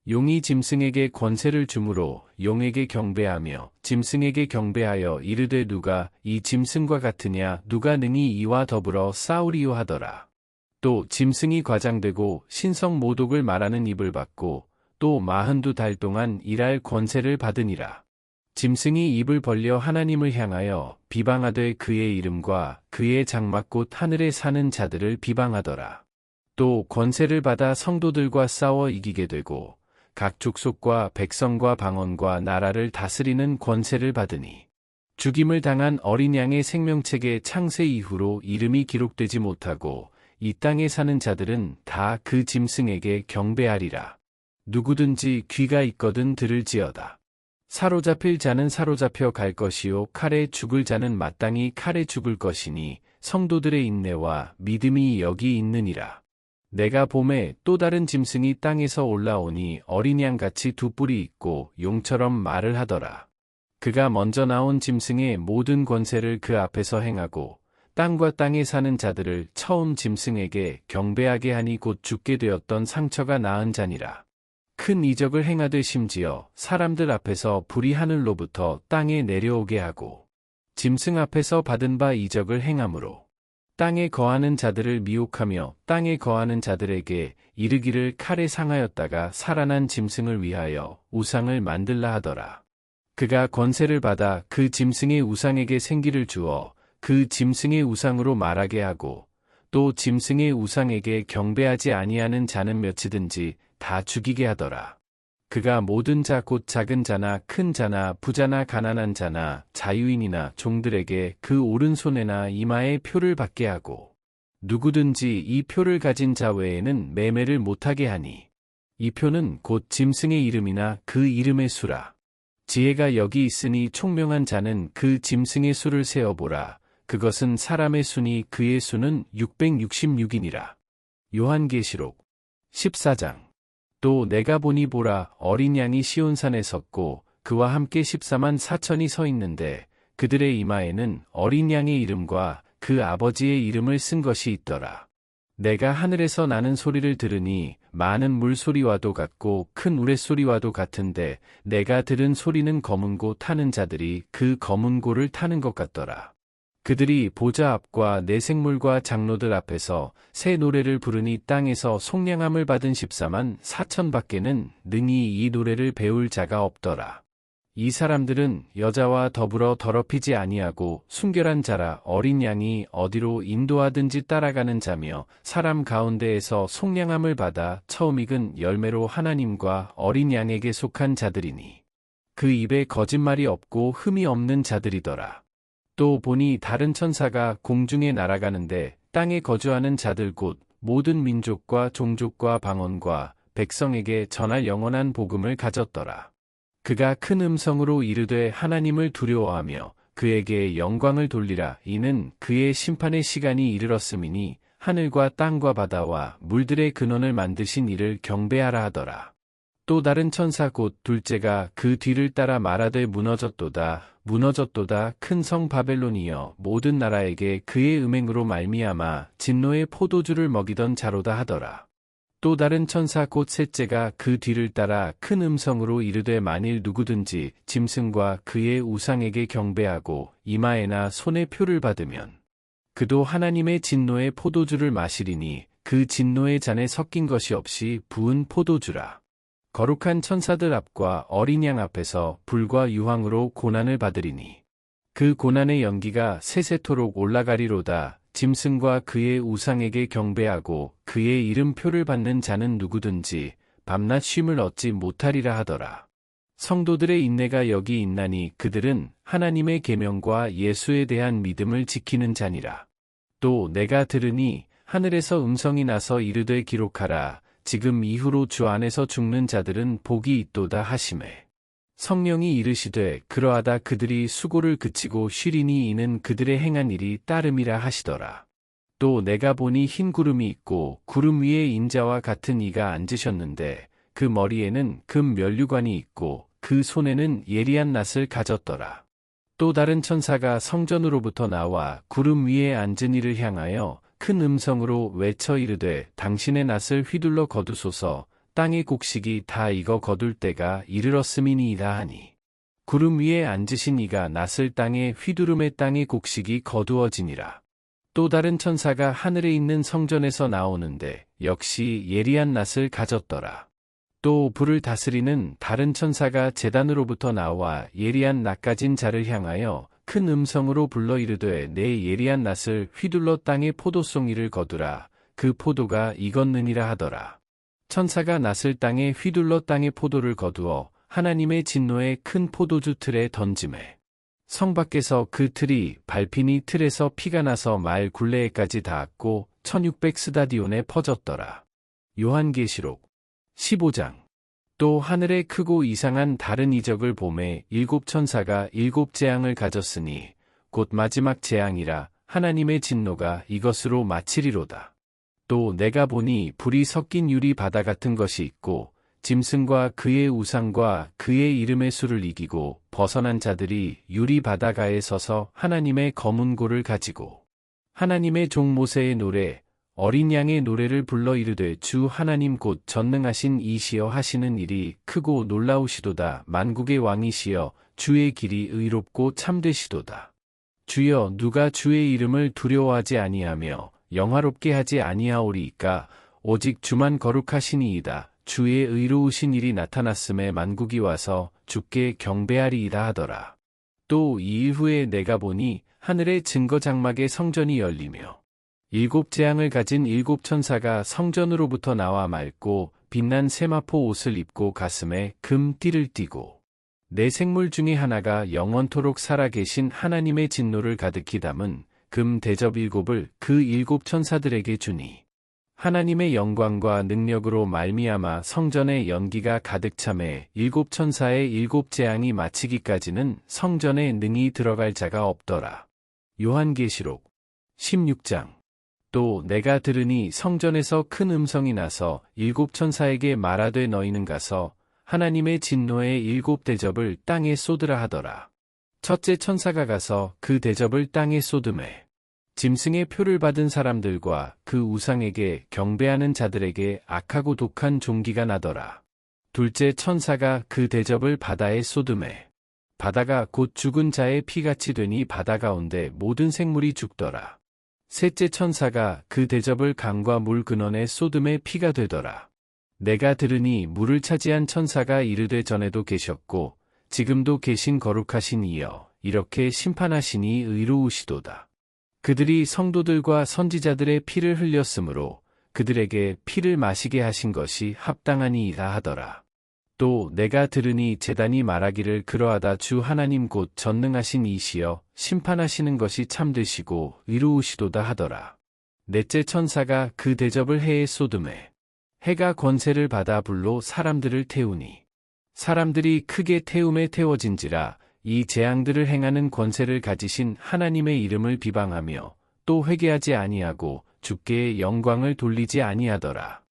용이 짐승에게 권세를 주므로 용에게 경배하며 짐승에게 경배하여 이르되 누가 이 짐승과 같으냐 누가 능히 이와 더불어 싸우리요 하더라. 또 짐승이 과장되고 신성 모독을 말하는 입을 받고 또 42달 동안 일할 권세를 받으니라. 짐승이 입을 벌려 하나님을 향하여 비방하되 그의 이름과 그의 장막 곧 하늘에 사는 자들을 비방하더라. 또 권세를 받아 성도들과 싸워 이기게 되고 각 족속과 백성과 방언과 나라를 다스리는 권세를 받으니 죽임을 당한 어린 양의 생명책의 창세 이후로 이름이 기록되지 못하고 이 땅에 사는 자들은 다 그 짐승에게 경배하리라. 누구든지 귀가 있거든 들을지어다. 사로잡힐 자는 사로잡혀 갈 것이요 칼에 죽을 자는 마땅히 칼에 죽을 것이니 성도들의 인내와 믿음이 여기 있느니라. 내가 봄에 또 다른 짐승이 땅에서 올라오니 어린 양같이 2뿔이 있고 용처럼 말을 하더라. 그가 먼저 나온 짐승의 모든 권세를 그 앞에서 행하고 땅과 땅에 사는 자들을 처음 짐승에게 경배하게 하니 곧 죽게 되었던 상처가 나은 자니라. 큰 이적을 행하되 심지어 사람들 앞에서 불이 하늘로부터 땅에 내려오게 하고 짐승 앞에서 받은 바 이적을 행함으로 땅에 거하는 자들을 미혹하며 땅에 거하는 자들에게 이르기를 칼에 상하였다가 살아난 짐승을 위하여 우상을 만들라 하더라. 그가 권세를 받아 그 짐승의 우상에게 생기를 주어 그 짐승의 우상으로 말하게 하고 또 짐승의 우상에게 경배하지 아니하는 자는 몇이든지 다 죽이게 하더라. 그가 모든 자 곧 작은 자나 큰 자나 부자나 가난한 자나 자유인이나 종들에게 그 오른손에나 이마에 표를 받게 하고 누구든지 이 표를 가진 자 외에는 매매를 못하게 하니 이 표는 곧 짐승의 이름이나 그 이름의 수라. 지혜가 여기 있으니 총명한 자는 그 짐승의 수를 세어보라. 그것은 사람의 수니 그의 수는 666이니라. 요한계시록 14장. 또 내가 보니 보라 어린 양이 시온산에 섰고 그와 함께 14만 4천이 서 있는데 그들의 이마에는 어린 양의 이름과 그 아버지의 이름을 쓴 것이 있더라. 내가 하늘에서 나는 소리를 들으니 많은 물소리와도 같고 큰 우레소리와도 같은데 내가 들은 소리는 검은 고 타는 자들이 그 검은 고를 타는 것 같더라. 그들이 보좌 앞과 내 생물과 장로들 앞에서 새 노래를 부르니 땅에서 속량함을 받은 14만 4천 밖에는 능히 이 노래를 배울 자가 없더라. 이 사람들은 여자와 더불어 더럽히지 아니하고 순결한 자라 어린 양이 어디로 인도하든지 따라가는 자며 사람 가운데에서 속량함을 받아 처음 익은 열매로 하나님과 어린 양에게 속한 자들이니 그 입에 거짓말이 없고 흠이 없는 자들이더라. 또 보니 다른 천사가 공중에 날아가는데 땅에 거주하는 자들 곧 모든 민족과 종족과 방언과 백성에게 전할 영원한 복음을 가졌더라. 그가 큰 음성으로 이르되 하나님을 두려워하며 그에게 영광을 돌리라. 이는 그의 심판의 시간이 이르렀음이니 하늘과 땅과 바다와 물들의 근원을 만드신 이를 경배하라 하더라. 또 다른 천사 곧 둘째가 그 뒤를 따라 말하되 무너졌도다 무너졌도다 큰 성 바벨론이여 모든 나라에게 그의 음행으로 말미암아 진노의 포도주를 먹이던 자로다 하더라. 또 다른 천사 곧 셋째가 그 뒤를 따라 큰 음성으로 이르되 만일 누구든지 짐승과 그의 우상에게 경배하고 이마에나 손에 표를 받으면 그도 하나님의 진노의 포도주를 마시리니 그 진노의 잔에 섞인 것이 없이 부은 포도주라. 거룩한 천사들 앞과 어린 양 앞에서 불과 유황으로 고난을 받으리니 그 고난의 연기가 세세토록 올라가리로다. 짐승과 그의 우상에게 경배하고 그의 이름표를 받는 자는 누구든지 밤낮 쉼을 얻지 못하리라 하더라. 성도들의 인내가 여기 있나니 그들은 하나님의 계명과 예수에 대한 믿음을 지키는 자니라. 또 내가 들으니 하늘에서 음성이 나서 이르되 기록하라. 지금 이후로 주 안에서 죽는 자들은 복이 있도다 하시매 성령이 이르시되 그러하다 그들이 수고를 그치고 쉬리니 이는 그들의 행한 일이 따름이라 하시더라. 또 내가 보니 흰 구름이 있고 구름 위에 인자와 같은 이가 앉으셨는데 그 머리에는 금 면류관이 있고 그 손에는 예리한 낫을 가졌더라. 또 다른 천사가 성전으로부터 나와 구름 위에 앉은 이를 향하여 큰 음성으로 외쳐 이르되 당신의 낫을 휘둘러 거두소서 땅의 곡식이 다 익어 거둘 때가 이르렀음이니이다 하니 구름 위에 앉으신 이가 낫을 땅에 휘두름에 땅의 곡식이 거두어지니라. 또 다른 천사가 하늘에 있는 성전에서 나오는데 역시 예리한 낫을 가졌더라. 또 불을 다스리는 다른 천사가 제단으로부터 나와 예리한 낫 가진 자를 향하여 큰 음성으로 불러 이르되 내 예리한 낫을 휘둘러 땅의 포도송이를 거두라. 그 포도가 익었느니라 하더라. 천사가 낫을 땅에 휘둘러 땅의 포도를 거두어 하나님의 진노의 큰 포도주 틀에 던지매 성 밖에서 그 틀이 밟히니 틀에서 피가 나서 말 굴레에까지 닿았고 1600 스다디온에 퍼졌더라. 요한계시록 15장. 또 하늘에 크고 이상한 다른 이적을 보매 일곱 천사가 일곱 재앙을 가졌으니 곧 마지막 재앙이라 하나님의 진노가 이것으로 마치리로다. 또 내가 보니 불이 섞인 유리 바다 같은 것이 있고 짐승과 그의 우상과 그의 이름의 수를 이기고 벗어난 자들이 유리 바다가에 서서 하나님의 검은 고를 가지고 하나님의 종 모세의 노래 어린 양의 노래를 불러 이르되 주 하나님 곧 전능하신 이시여 하시는 일이 크고 놀라우시도다. 만국의 왕이시여 주의 길이 의롭고 참되시도다. 주여 누가 주의 이름을 두려워하지 아니하며 영화롭게 하지 아니하오리이까. 오직 주만 거룩하시니이다. 주의 의로우신 일이 나타났음에 만국이 와서 주께 경배하리이다 하더라. 또 이 일 후에 내가 보니 하늘의 증거 장막의 성전이 열리며 일곱 재앙을 가진 일곱 천사가 성전으로부터 나와 맑고 빛난 세마포 옷을 입고 가슴에 금 띠를 띠고 네 생물 중에 하나가 영원토록 살아계신 하나님의 진노를 가득히 담은 금 대접 일곱을 그 일곱 천사들에게 주니 하나님의 영광과 능력으로 말미암아 성전에 연기가 가득 차매 일곱 천사의 일곱 재앙이 마치기까지는 성전에 능히 들어갈 자가 없더라. 요한계시록 16장. 또 내가 들으니 성전에서 큰 음성이 나서 일곱 천사에게 말하되 너희는 가서 하나님의 진노의 일곱 대접을 땅에 쏟으라 하더라. 첫째 천사가 가서 그 대접을 땅에 쏟음에 짐승의 표를 받은 사람들과 그 우상에게 경배하는 자들에게 악하고 독한 종기가 나더라. 둘째 천사가 그 대접을 바다에 쏟음에 바다가 곧 죽은 자의 피같이 되니 바다 가운데 모든 생물이 죽더라. 셋째 천사가 그 대접을 강과 물 근원에 쏟음에 피가 되더라. 내가 들으니 물을 차지한 천사가 이르되 전에도 계셨고 지금도 계신 거룩하신 이여 이렇게 심판하시니 의로우시도다. 그들이 성도들과 선지자들의 피를 흘렸으므로 그들에게 피를 마시게 하신 것이 합당하니이다 하더라. 또 내가 들으니 제단이 말하기를 그러하다. 주 하나님 곧 전능하신 이시여 심판하시는 것이 참되시고 의로우시도다 하더라. 넷째 천사가 그 대접을 해에 쏟음에 해가 권세를 받아 불로 사람들을 태우니 사람들이 크게 태움에 태워진지라. 이 재앙들을 행하는 권세를 가지신 하나님의 이름을 비방하며 또 회개하지 아니하고 주께 영광을 돌리지 아니하더라.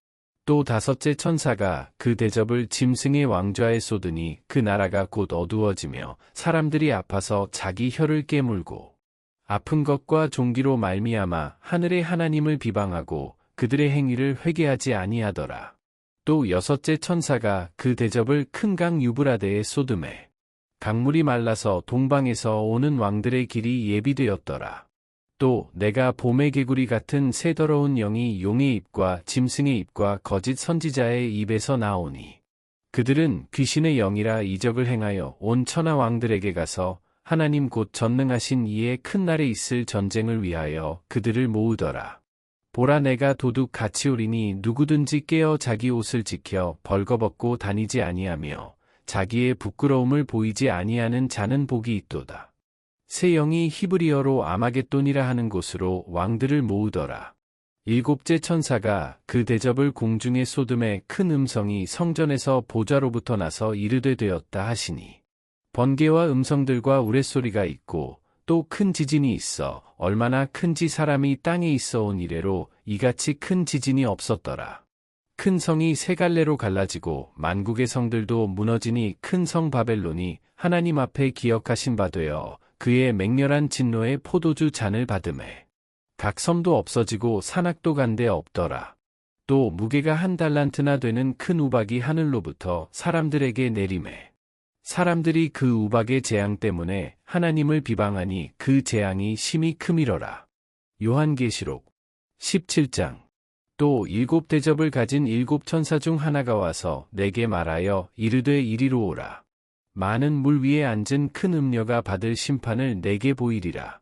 또 다섯째 천사가 그 대접을 짐승의 왕좌에 쏟으니 그 나라가 곧 어두워지며 사람들이 아파서 자기 혀를 깨물고 아픈 것과 종기로 말미암아 하늘의 하나님을 비방하고 그들의 행위를 회개하지 아니하더라. 또 여섯째 천사가 그 대접을 큰 강 유브라데에 쏟음에 강물이 말라서 동방에서 오는 왕들의 길이 예비되었더라. 또 내가 봄의 개구리 같은 새 더러운 영이 용의 입과 짐승의 입과 거짓 선지자의 입에서 나오니 그들은 귀신의 영이라 이적을 행하여 온 천하 왕들에게 가서 하나님 곧 전능하신 이의 큰 날에 있을 전쟁을 위하여 그들을 모으더라. 보라 내가 도둑 같이 오리니 누구든지 깨어 자기 옷을 지켜 벌거벗고 다니지 아니하며 자기의 부끄러움을 보이지 아니하는 자는 복이 있도다. 새 영이 히브리어로 아마겟돈이라 하는 곳으로 왕들을 모으더라. 일곱째 천사가 그 대접을 공중에 쏟음에 큰 음성이 성전에서 보좌로부터 나서 이르되 되었다 하시니 번개와 음성들과 우레소리가 있고 또 큰 지진이 있어 얼마나 큰지 사람이 땅에 있어 온 이래로 이같이 큰 지진이 없었더라. 큰 성이 세 갈래로 갈라지고 만국의 성들도 무너지니 큰 성 바벨론이 하나님 앞에 기억하신 바 되어 그의 맹렬한 진노의 포도주 잔을 받음에 각 섬도 없어지고 산악도 간데 없더라. 또 무게가 1달란트나 되는 큰 우박이 하늘로부터 사람들에게 내림에 사람들이 그 우박의 재앙 때문에 하나님을 비방하니 그 재앙이 심히 크미러라. 요한계시록 17장. 또 일곱 대접을 가진 일곱 천사 중 하나가 와서 내게 말하여 이르되 이리로 오라. 많은 물 위에 앉은 큰 음녀가 받을 심판을 내게 보이리라.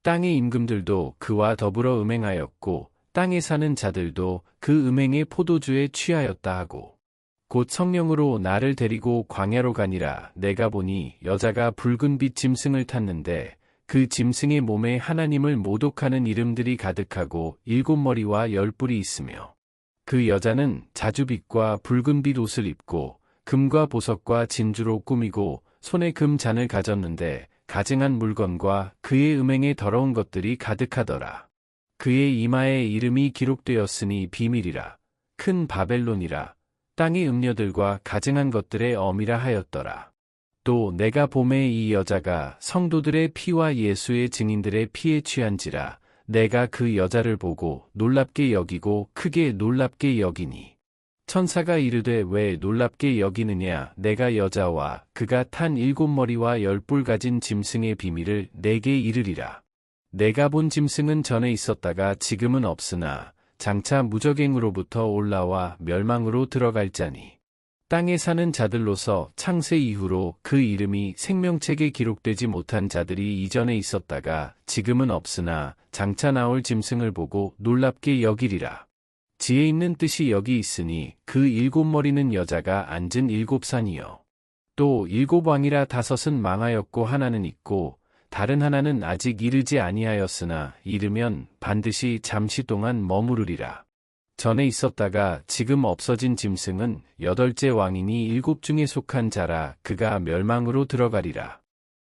땅의 임금들도 그와 더불어 음행하였고 땅에 사는 자들도 그 음행의 포도주에 취하였다 하고 곧 성령으로 나를 데리고 광야로 가니라. 내가 보니 여자가 붉은 빛 짐승을 탔는데 그 짐승의 몸에 하나님을 모독하는 이름들이 가득하고 7머리와 10뿔이 있으며 그 여자는 자주빛과 붉은빛 옷을 입고 금과 보석과 진주로 꾸미고 손에 금 잔을 가졌는데 가증한 물건과 그의 음행에 더러운 것들이 가득하더라. 그의 이마에 이름이 기록되었으니 비밀이라. 큰 바벨론이라. 땅의 음녀들과 가증한 것들의 어미라 하였더라. 또 내가 보매 이 여자가 성도들의 피와 예수의 증인들의 피에 취한지라. 내가 그 여자를 보고 놀랍게 여기고 크게 놀랍게 여기니. 천사가 이르되 왜 놀랍게 여기느냐? 내가 여자와 그가 탄 7머리와 10뿔 가진 짐승의 비밀을 내게 이르리라. 내가 본 짐승은 전에 있었다가 지금은 없으나 장차 무적행으로부터 올라와 멸망으로 들어갈 자니. 땅에 사는 자들로서 창세 이후로 그 이름이 생명책에 기록되지 못한 자들이 이전에 있었다가 지금은 없으나 장차 나올 짐승을 보고 놀랍게 여기리라. 지혜 있는 뜻이 여기 있으니 그 7머리는 여자가 앉은 7산이요. 또 7왕이라 5은 망하였고 하나는 있고 다른 하나는 아직 이르지 아니하였으나 이르면 반드시 잠시 동안 머무르리라. 전에 있었다가 지금 없어진 짐승은 8째 왕이니 7 중에 속한 자라. 그가 멸망으로 들어가리라.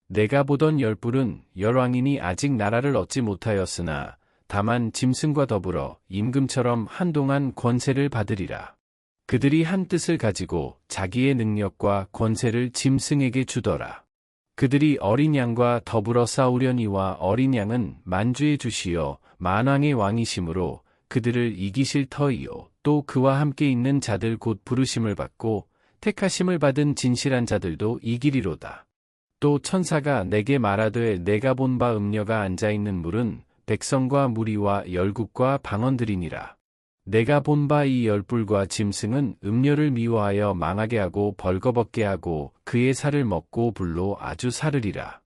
내가 보던 10뿔은 10왕이니 아직 나라를 얻지 못하였으나 다만 짐승과 더불어 임금처럼 한동안 권세를 받으리라. 그들이 한 뜻을 가지고 자기의 능력과 권세를 짐승에게 주더라. 그들이 어린 양과 더불어 싸우려니와 어린 양은 만주의 주시요 만왕의 왕이시므로 그들을 이기실 터이요 또 그와 함께 있는 자들 곧 부르심을 받고 택하심을 받은 진실한 자들도 이기리로다. 또 천사가 내게 말하되 내가 본 바 음녀가 앉아있는 물은 백성과 무리와 열국과 방언들이니라. 내가 본 바 이 10뿔과 짐승은 음녀를 미워하여 망하게 하고 벌거벗게 하고 그의 살을 먹고 불로 아주 사르리라.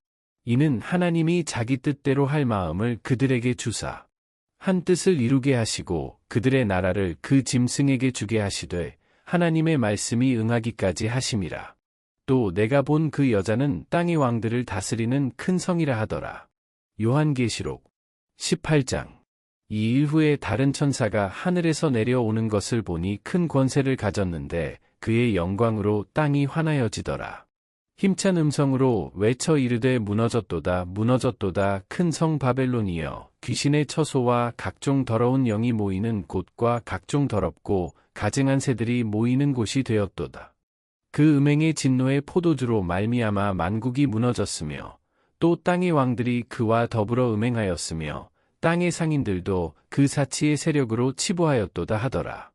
이는 하나님이 자기 뜻대로 할 마음을 그들에게 주사 한 뜻을 이루게 하시고 그들의 나라를 그 짐승에게 주게 하시되 하나님의 말씀이 응하기까지 하심이라. 또 내가 본 그 여자는 땅의 왕들을 다스리는 큰 성이라 하더라. 요한계시록 18장. 이 일 후에 다른 천사가 하늘에서 내려오는 것을 보니 큰 권세를 가졌는데 그의 영광으로 땅이 환하여지더라. 힘찬 음성으로 외쳐 이르되 무너졌도다 무너졌도다 큰 성 바벨론이여 귀신의 처소와 각종 더러운 영이 모이는 곳과 각종 더럽고 가증한 새들이 모이는 곳이 되었도다. 그 음행의 진노의 포도주로 말미암아 만국이 무너졌으며 또 땅의 왕들이 그와 더불어 음행하였으며 땅의 상인들도 그 사치의 세력으로 치부하였도다 하더라.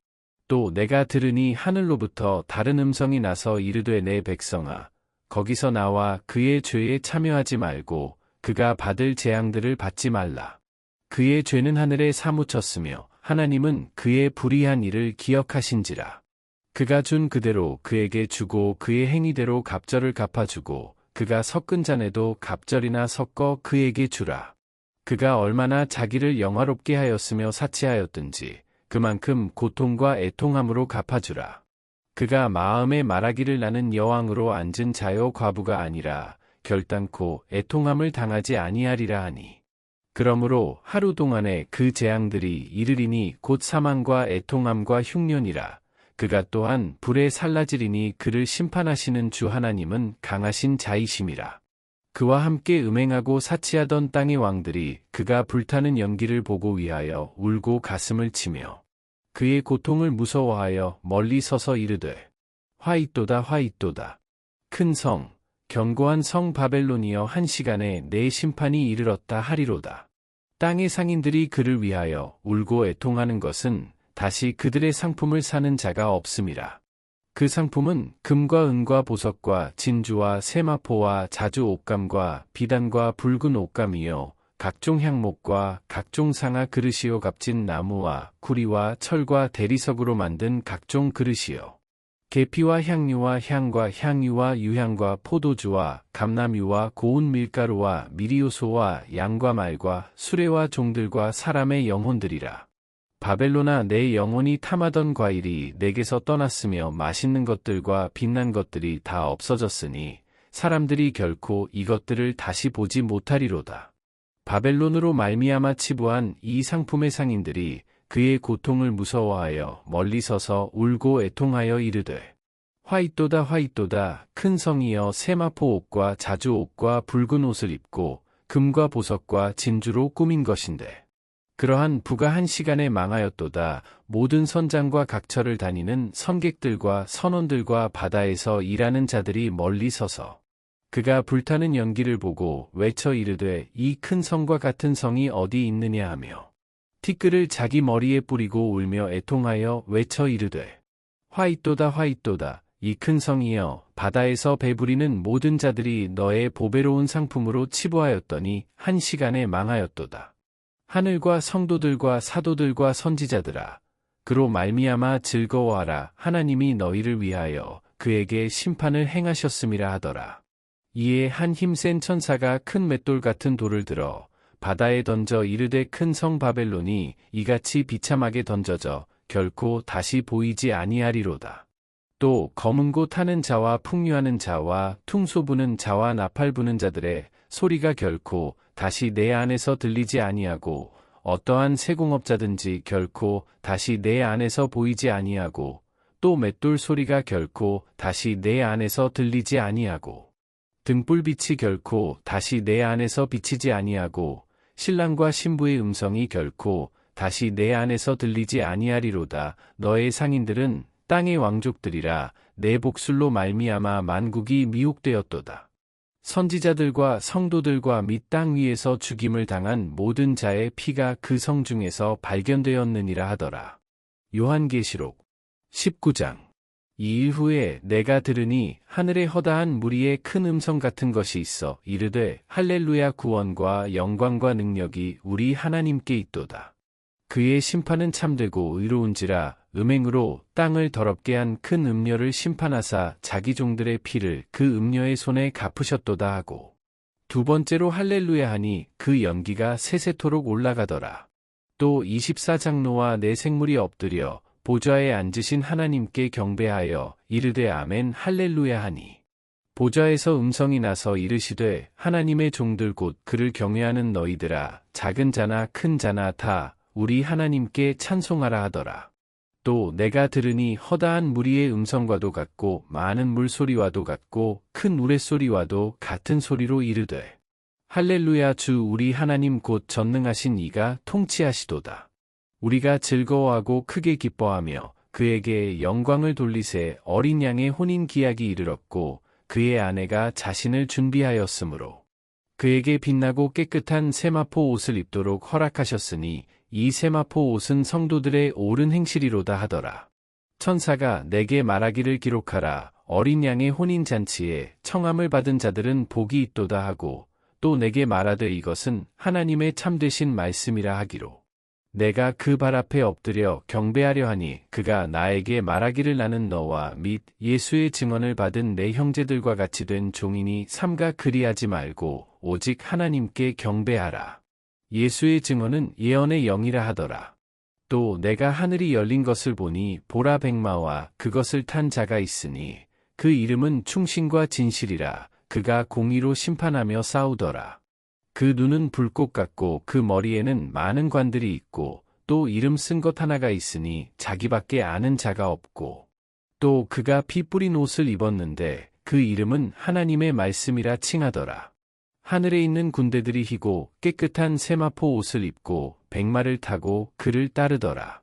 또 내가 들으니 하늘로부터 다른 음성이 나서 이르되 내 백성아 거기서 나와 그의 죄에 참여하지 말고 그가 받을 재앙들을 받지 말라. 그의 죄는 하늘에 사무쳤으며 하나님은 그의 불의한 일을 기억하신지라. 그가 준 그대로 그에게 주고 그의 행위대로 갑절을 갚아주고 그가 섞은 잔에도 갑절이나 섞어 그에게 주라. 그가 얼마나 자기를 영화롭게 하였으며 사치하였든지 그만큼 고통과 애통함으로 갚아주라. 그가 마음에 말하기를 나는 여왕으로 앉은 자요 과부가 아니라 결단코 애통함을 당하지 아니하리라 하니. 그러므로 하루 동안에 그 재앙들이 이르리니 곧 사망과 애통함과 흉년이라. 그가 또한 불에 살라지리니 그를 심판하시는 주 하나님은 강하신 자이심이라. 그와 함께 음행하고 사치하던 땅의 왕들이 그가 불타는 연기를 보고 위하여 울고 가슴을 치며 그의 고통을 무서워하여 멀리 서서 이르되 화이또다 화이또다. 큰 성, 견고한 성 바벨론이여 한 시간에 내 심판이 이르렀다 하리로다. 땅의 상인들이 그를 위하여 울고 애통하는 것은 다시 그들의 상품을 사는 자가 없음이라. 그 상품은 금과 은과 보석과 진주와 세마포와 자주 옷감과 비단과 붉은 옷감이요 각종 향목과 각종 상아 그릇이요 값진 나무와 구리와 철과 대리석으로 만든 각종 그릇이요 계피와 향유와 향과 향유와 유향과 포도주와 감람유와 고운 밀가루와 미리오소와 양과 말과 수레와 종들과 사람의 영혼들이라. 바벨론아 내 영혼이 탐하던 과일이 내게서 떠났으며 맛있는 것들과 빛난 것들이 다 없어졌으니 사람들이 결코 이것들을 다시 보지 못하리로다. 바벨론으로 말미암아 치부한 이 상품의 상인들이 그의 고통을 무서워하여 멀리 서서 울고 애통하여 이르되 화이또다 화이또다 큰 성이여 세마포 옷과 자주 옷과 붉은 옷을 입고 금과 보석과 진주로 꾸민 것인데 그러한 부가 한 시간에 망하였도다. 모든 선장과 각처를 다니는 선객들과 선원들과 바다에서 일하는 자들이 멀리 서서 그가 불타는 연기를 보고 외쳐 이르되 이 큰 성과 같은 성이 어디 있느냐 하며 티끌을 자기 머리에 뿌리고 울며 애통하여 외쳐 이르되 화잇도다 화잇도다 이 큰 성이여 바다에서 배부리는 모든 자들이 너의 보배로운 상품으로 치부하였더니 한 시간에 망하였도다. 하늘과 성도들과 사도들과 선지자들아 그로 말미암아 즐거워하라. 하나님이 너희를 위하여 그에게 심판을 행하셨음이라 하더라. 이에 한 힘센 천사가 큰 맷돌 같은 돌을 들어 바다에 던져 이르되 큰 성 바벨론이 이같이 비참하게 던져져 결코 다시 보이지 아니하리로다. 또 검은 고 타는 자와 풍류하는 자와 퉁소 부는 자와 나팔 부는 자들의 소리가 결코 다시 내 안에서 들리지 아니하고 어떠한 세공업자든지 결코 다시 내 안에서 보이지 아니하고 또 맷돌 소리가 결코 다시 내 안에서 들리지 아니하고 등불빛이 결코 다시 내 안에서 비치지 아니하고 신랑과 신부의 음성이 결코 다시 내 안에서 들리지 아니하리로다. 너의 상인들은 땅의 왕족들이라 내 복술로 말미암아 만국이 미혹되었도다. 선지자들과 성도들과 및 땅 위에서 죽임을 당한 모든 자의 피가 그 성 중에서 발견되었느니라 하더라. 요한계시록 19장. 이 일 후에 내가 들으니 하늘에 허다한 무리의 큰 음성 같은 것이 있어 이르되 할렐루야 구원과 영광과 능력이 우리 하나님께 있도다. 그의 심판은 참되고 의로운지라 음행으로 땅을 더럽게 한 큰 음녀를 심판하사 자기 종들의 피를 그 음녀의 손에 갚으셨도다 하고 두 번째로 할렐루야 하니 그 연기가 세세토록 올라가더라. 또 24장로와 네 생물이 엎드려 보좌에 앉으신 하나님께 경배하여 이르되 아멘 할렐루야 하니 보좌에서 음성이 나서 이르시되 하나님의 종들 곧 그를 경외하는 너희들아 작은 자나 큰 자나 다 우리 하나님께 찬송하라 하더라. 또 내가 들으니 허다한 무리의 음성과도 같고 많은 물소리와도 같고 큰 우레소리와도 같은 소리로 이르되 할렐루야 주 우리 하나님 곧 전능하신 이가 통치하시도다. 우리가 즐거워하고 크게 기뻐하며 그에게 영광을 돌리세 어린 양의 혼인 기약이 이르렀고 그의 아내가 자신을 준비하였으므로 그에게 빛나고 깨끗한 세마포 옷을 입도록 허락하셨으니 이 세마포 옷은 성도들의 옳은 행실이로다 하더라. 천사가 내게 말하기를 기록하라. 어린 양의 혼인잔치에 청함을 받은 자들은 복이 있도다 하고 또 내게 말하되 이것은 하나님의 참되신 말씀이라 하기로 내가 그 발 앞에 엎드려 경배하려 하니 그가 나에게 말하기를 나는 너와 및 예수의 증언을 받은 내 형제들과 같이 된 종이니 삼가 그리하지 말고 오직 하나님께 경배하라. 예수의 증언은 예언의 영이라 하더라. 또 내가 하늘이 열린 것을 보니 보라 백마와 그것을 탄 자가 있으니 그 이름은 충신과 진실이라. 그가 공의로 심판하며 싸우더라. 그 눈은 불꽃 같고 그 머리에는 많은 관들이 있고 또 이름 쓴 것 하나가 있으니 자기밖에 아는 자가 없고 또 그가 피 뿌린 옷을 입었는데 그 이름은 하나님의 말씀이라 칭하더라. 하늘에 있는 군대들이 희고 깨끗한 세마포 옷을 입고 백마를 타고 그를 따르더라.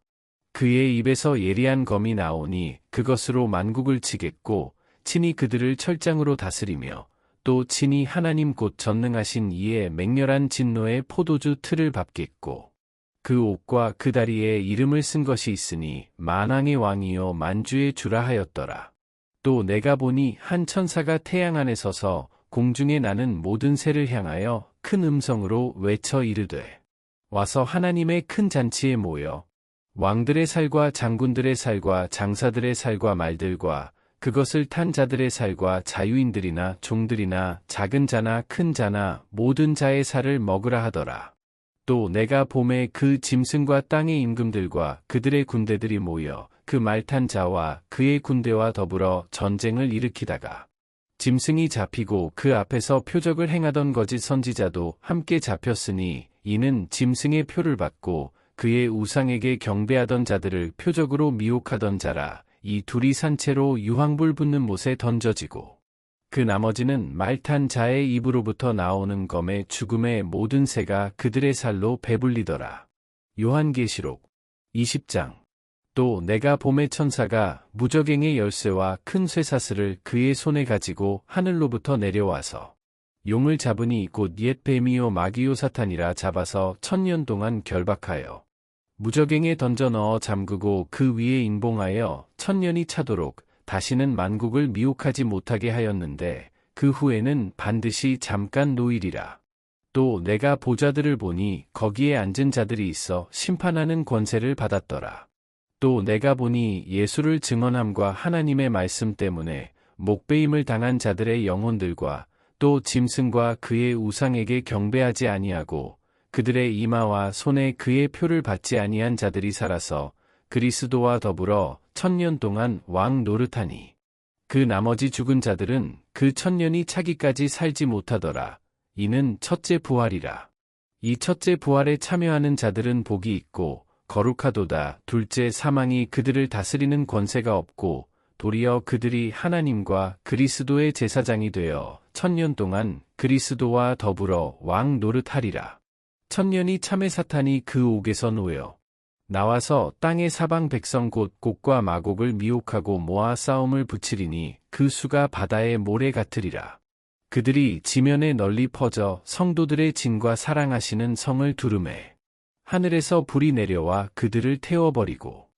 그의 입에서 예리한 검이 나오니 그것으로 만국을 치겠고 친히 그들을 철장으로 다스리며 또 친히 하나님 곧 전능하신 이의 맹렬한 진노의 포도주 틀을 밟겠고 그 옷과 그 다리에 이름을 쓴 것이 있으니 만왕의 왕이요 만주의 주라 하였더라. 또 내가 보니 한 천사가 태양 안에 서서 공중에 나는 모든 새를 향하여 큰 음성으로 외쳐 이르되 와서 하나님의 큰 잔치에 모여 왕들의 살과 장군들의 살과 장사들의 살과 말들과 그것을 탄 자들의 살과 자유인들이나 종들이나 작은 자나 큰 자나 모든 자의 살을 먹으라 하더라. 또 내가 봄에 그 짐승과 땅의 임금들과 그들의 군대들이 모여 그 말 탄 자와 그의 군대와 더불어 전쟁을 일으키다가 짐승이 잡히고 그 앞에서 표적을 행하던 거짓 선지자도 함께 잡혔으니 이는 짐승의 표를 받고 그의 우상에게 경배하던 자들을 표적으로 미혹하던 자라. 이 둘이 산채로 유황불 붙는 못에 던져지고 그 나머지는 말 탄 자의 입으로부터 나오는 검의 죽음의 모든 새가 그들의 살로 배불리더라. 요한계시록 20장. 또 내가 봄의 천사가 무저갱의 열쇠와 큰 쇠사슬을 그의 손에 가지고 하늘로부터 내려와서 용을 잡으니 곧 옛 뱀이요 마귀요 사탄이라 잡아서 1000년 동안 결박하여 무저갱에 던져 넣어 잠그고 그 위에 인봉하여 1000년이 차도록 다시는 만국을 미혹하지 못하게 하였는데 그 후에는 반드시 잠깐 노일이라. 또 내가 보좌들을 보니 거기에 앉은 자들이 있어 심판하는 권세를 받았더라. 또 내가 보니 예수를 증언함과 하나님의 말씀 때문에 목베임을 당한 자들의 영혼들과 또 짐승과 그의 우상에게 경배하지 아니하고 그들의 이마와 손에 그의 표를 받지 아니한 자들이 살아서 그리스도와 더불어 1000년 동안 왕 노릇하니 그 나머지 죽은 자들은 그 1000년이 차기까지 살지 못하더라. 이는 첫째 부활이라. 이 첫째 부활에 참여하는 자들은 복이 있고 거룩하도다. 둘째 사망이 그들을 다스리는 권세가 없고 도리어 그들이 하나님과 그리스도의 제사장이 되어 1000년 동안 그리스도와 더불어 왕 노릇하리라. 1000년이 참에 사탄이 그 옥에서 놓여 나와서 땅의 사방 백성 곧 곡과 마곡을 미혹하고 모아 싸움을 붙이리니 그 수가 바다의 모래 같으리라. 그들이 지면에 널리 퍼져 성도들의 진과 사랑하시는 성을 두르매 하늘에서 불이 내려와 그들을 태워버리고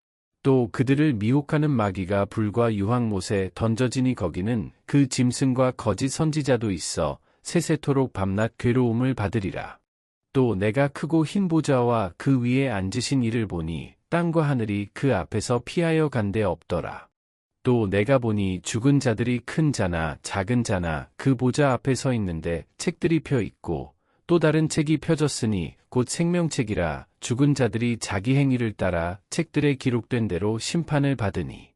또 그들을 미혹하는 마귀가 불과 유황못에 던져지니 거기는 그 짐승과 거짓 선지자도 있어 세세토록 밤낮 괴로움을 받으리라. 또 내가 크고 흰 보좌와 그 위에 앉으신 이를 보니 땅과 하늘이 그 앞에서 피하여 간 데 없더라. 또 내가 보니 죽은 자들이 큰 자나 작은 자나 그 보좌 앞에 서 있는데 책들이 펴 있고 또 다른 책이 펴졌으니 곧 생명책이라. 죽은 자들이 자기 행위를 따라 책들에 기록된 대로 심판을 받으니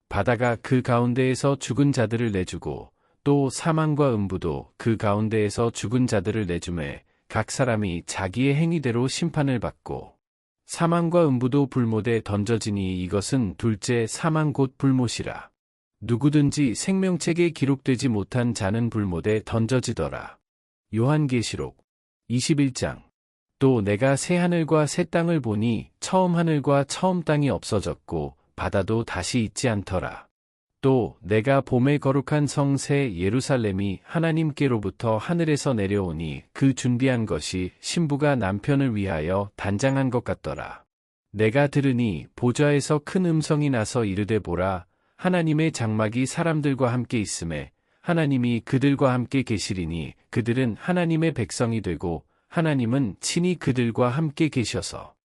바다가 그 가운데에서 죽은 자들을 내주고 또 사망과 음부도 그 가운데에서 죽은 자들을 내주매 각 사람이 자기의 행위대로 심판을 받고 사망과 음부도 불못에 던져지니 이것은 둘째 사망 곧 불못이라. 누구든지 생명책에 기록되지 못한 자는 불못에 던져지더라. 요한계시록 21장. 또 내가 새 하늘과 새 땅을 보니 처음 하늘과 처음 땅이 없어졌고 바다도 다시 있지 않더라. 또 내가 봄의 거룩한 성 새 예루살렘이 하나님께로부터 하늘에서 내려오니 그 준비한 것이 신부가 남편을 위하여 단장한 것 같더라. 내가 들으니 보좌에서 큰 음성이 나서 이르되 보라, 하나님의 장막이 사람들과 함께 있음에 하나님이 그들과 함께 계시리니 그들은 하나님의 백성이 되고 하나님은 친히 그들과 함께 계셔서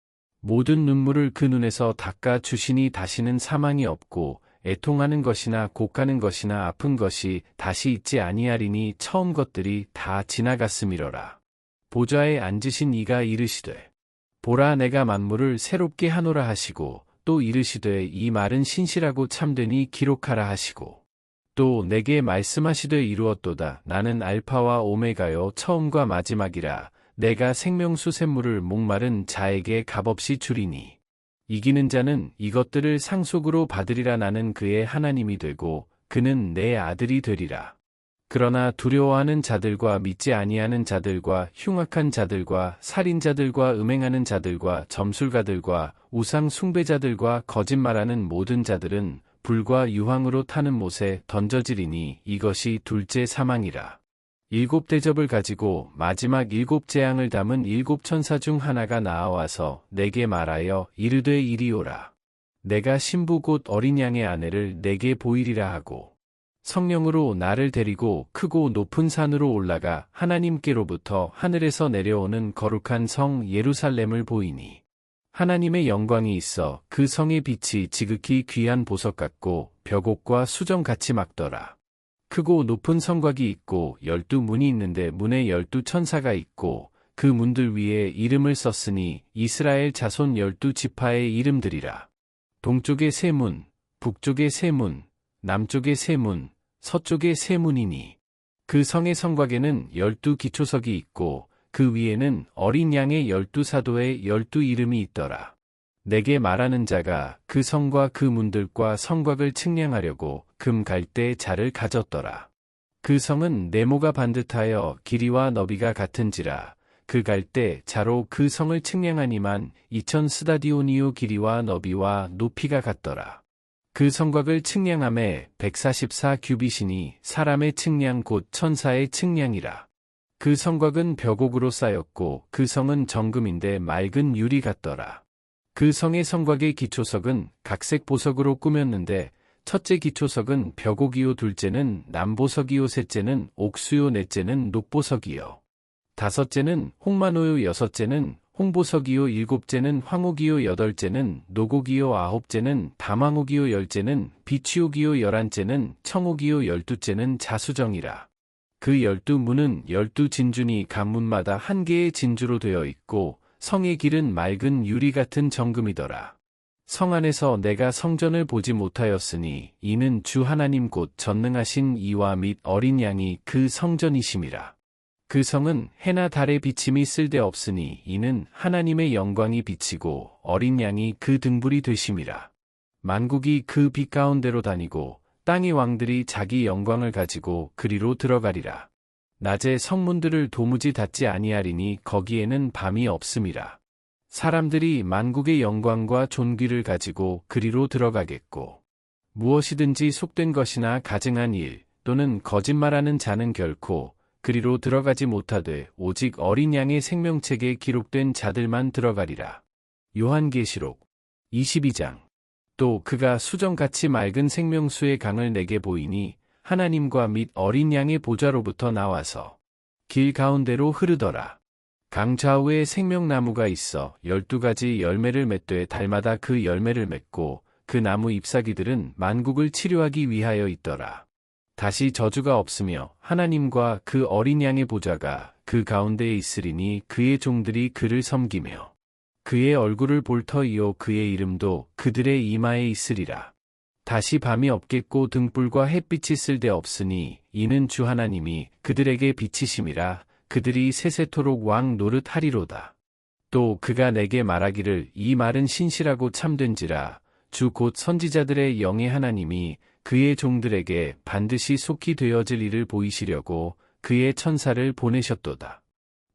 모든 눈물을 그 눈에서 닦아 주시니 다시는 사망이 없고 애통하는 것이나 곡하는 것이나 아픈 것이 다시 있지 아니하리니 처음 것들이 다 지나갔음이로라. 보좌에 앉으신 이가 이르시되 보라 내가 만물을 새롭게 하노라 하시고 또 이르시되 이 말은 신실하고 참되니 기록하라 하시고 또 내게 말씀하시되 이루었도다. 나는 알파와 오메가요 처음과 마지막이라. 내가 생명수 샘물을 목마른 자에게 값없이 주리니 이기는 자는 이것들을 상속으로 받으리라. 나는 그의 하나님이 되고 그는 내 아들이 되리라. 그러나 두려워하는 자들과 믿지 아니하는 자들과 흉악한 자들과 살인자들과 음행하는 자들과 점술가들과 우상 숭배자들과 거짓말하는 모든 자들은 불과 유황으로 타는 못에 던져지리니 이것이 둘째 사망이라. 7 대접을 가지고 마지막 7 재앙을 담은 7 천사 중 하나가 나아와서 내게 말하여 이르되 이리오라. 내가 신부 곧 어린 양의 아내를 내게 보이리라 하고 성령으로 나를 데리고 크고 높은 산으로 올라가 하나님께로부터 하늘에서 내려오는 거룩한 성 예루살렘을 보이니 하나님의 영광이 있어 그 성의 빛이 지극히 귀한 보석 같고 벽옥과 수정같이 막더라. 크고 높은 성곽이 있고 12문이 있는데 문에 12천사가 있고 그 문들 위에 이름을 썼으니 이스라엘 자손 12지파의 이름들이라. 동쪽에 세 문, 북쪽에 세 문, 남쪽에 세 문, 서쪽에 세 문이니 그 성의 성곽에는 12기초석이 있고 그 위에는 어린 양의 12사도의 12 이름이 있더라. 내게 말하는 자가 그 성과 그 문들과 성곽을 측량하려고 금 갈대 자를 가졌더라. 그 성은 네모가 반듯하여 길이와 너비가 같은지라. 그 갈대 자로 그 성을 측량하니만 2000 스다디오니오 길이와 너비와 높이가 같더라. 그 성곽을 측량함에 144 규빗이니 사람의 측량 곧 천사의 측량이라. 그 성곽은 벽옥으로 쌓였고 그 성은 정금인데 맑은 유리 같더라. 그 성의 성곽의 기초석은 각색 보석으로 꾸몄는데 첫째 기초석은 벽옥이요, 둘째는 남보석이요, 셋째는 옥수요, 넷째는 녹보석이요, 다섯째는 홍마노요, 여섯째는 홍보석이요, 일곱째는 황옥이요, 여덟째는 녹옥이요, 아홉째는 담황옥이요, 열째는 비취옥이요, 열한째는 청옥이요, 열두째는 자수정이라. 그 12문은 12진주니 각 문마다 한 개의 진주로 되어 있고 성의 길은 맑은 유리 같은 정금이더라. 성 안에서 내가 성전을 보지 못하였으니 이는 주 하나님 곧 전능하신 이와 및 어린 양이 그 성전이심이라. 그 성은 해나 달의 비침이 쓸데없으니 이는 하나님의 영광이 비치고 어린 양이 그 등불이 되심이라. 만국이 그 빛 가운데로 다니고 땅의 왕들이 자기 영광을 가지고 그리로 들어가리라. 낮에 성문들을 도무지 닫지 아니하리니 거기에는 밤이 없음이라. 사람들이 만국의 영광과 존귀를 가지고 그리로 들어가겠고 무엇이든지 속된 것이나 가증한 일 또는 거짓말하는 자는 결코 그리로 들어가지 못하되 오직 어린 양의 생명책에 기록된 자들만 들어가리라. 요한계시록 22장. 또 그가 수정같이 맑은 생명수의 강을 내게 보이니 하나님과 및 어린 양의 보좌로부터 나와서 길 가운데로 흐르더라. 강 좌우에 생명나무가 있어 12가지 열매를 맺되 달마다 그 열매를 맺고 그 나무 잎사귀들은 만국을 치료하기 위하여 있더라. 다시 저주가 없으며 하나님과 그 어린 양의 보좌가 그 가운데에 있으리니 그의 종들이 그를 섬기며 그의 얼굴을 볼 터이요 그의 이름도 그들의 이마에 있으리라. 다시 밤이 없겠고 등불과 햇빛이 쓸데없으니 이는 주 하나님이 그들에게 비치심이라. 그들이 세세토록 왕 노릇하리로다. 또 그가 내게 말하기를 이 말은 신실하고 참된지라. 주 곧 선지자들의 영의 하나님이 그의 종들에게 반드시 속히 되어질 일을 보이시려고 그의 천사를 보내셨도다.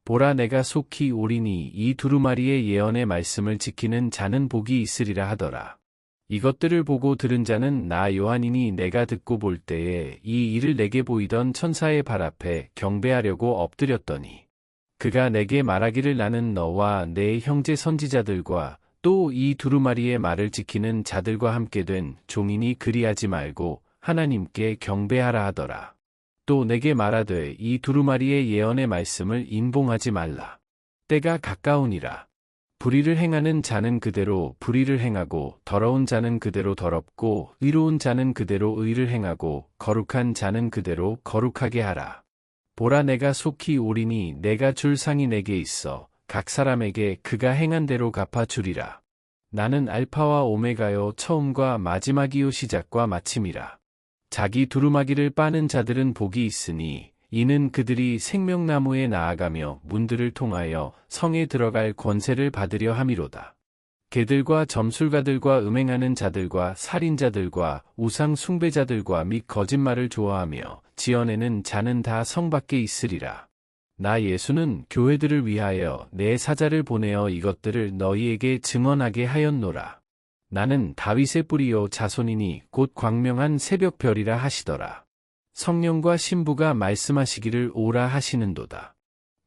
보라, 내가 속히 오리니 이 두루마리의 예언의 말씀을 지키는 자는 복이 있으리라 하더라. 이것들을 보고 들은 자는 나 요한이니 내가 듣고 볼 때에 이 일을 내게 보이던 천사의 발 앞에 경배하려고 엎드렸더니 그가 내게 말하기를 나는 너와 내 형제 선지자들과 또 이 두루마리의 말을 지키는 자들과 함께 된 종이니 그리하지 말고 하나님께 경배하라 하더라. 또 내게 말하되 이 두루마리의 예언의 말씀을 인봉하지 말라. 때가 가까우니라. 불의를 행하는 자는 그대로 불의를 행하고 더러운 자는 그대로 더럽고 의로운 자는 그대로 의를 행하고 거룩한 자는 그대로 거룩하게 하라. 보라, 내가 속히 오리니 내가 줄 상이 내게 있어 각 사람에게 그가 행한 대로 갚아주리라. 나는 알파와 오메가요 처음과 마지막이요 시작과 마침이라. 자기 두루마기를 빠는 자들은 복이 있으니 이는 그들이 생명나무에 나아가며 문들을 통하여 성에 들어갈 권세를 받으려 함이로다. 개들과 점술가들과 음행하는 자들과 살인자들과 우상 숭배자들과 및 거짓말을 좋아하며 지어내는 자는 다 성 밖에 있으리라. 나 예수는 교회들을 위하여 내 사자를 보내어 이것들을 너희에게 증언하게 하였노라. 나는 다윗의 뿌리요 자손이니 곧 광명한 새벽별이라 하시더라. 성령과 신부가 말씀하시기를 오라 하시는도다.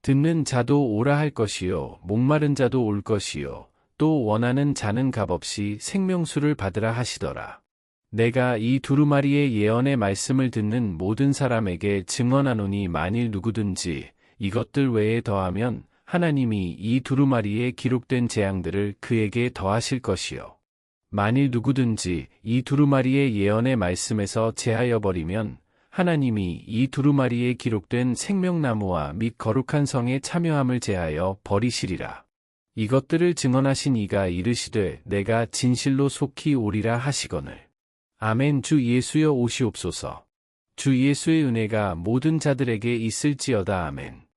듣는 자도 오라 할 것이요 목마른 자도 올 것이요 또 원하는 자는 값없이 생명수를 받으라 하시더라. 내가 이 두루마리의 예언의 말씀을 듣는 모든 사람에게 증언하노니 만일 누구든지 이것들 외에 더하면 하나님이 이 두루마리에 기록된 재앙들을 그에게 더하실 것이요 만일 누구든지 이 두루마리의 예언의 말씀에서 제하여 버리면 하나님이 이 두루마리에 기록된 생명나무와 및 거룩한 성에 참여함을 제하여 버리시리라. 이것들을 증언하신 이가 이르시되 내가 진실로 속히 오리라 하시거늘. 아멘. 주 예수여 오시옵소서. 주 예수의 은혜가 모든 자들에게 있을지어다. 아멘.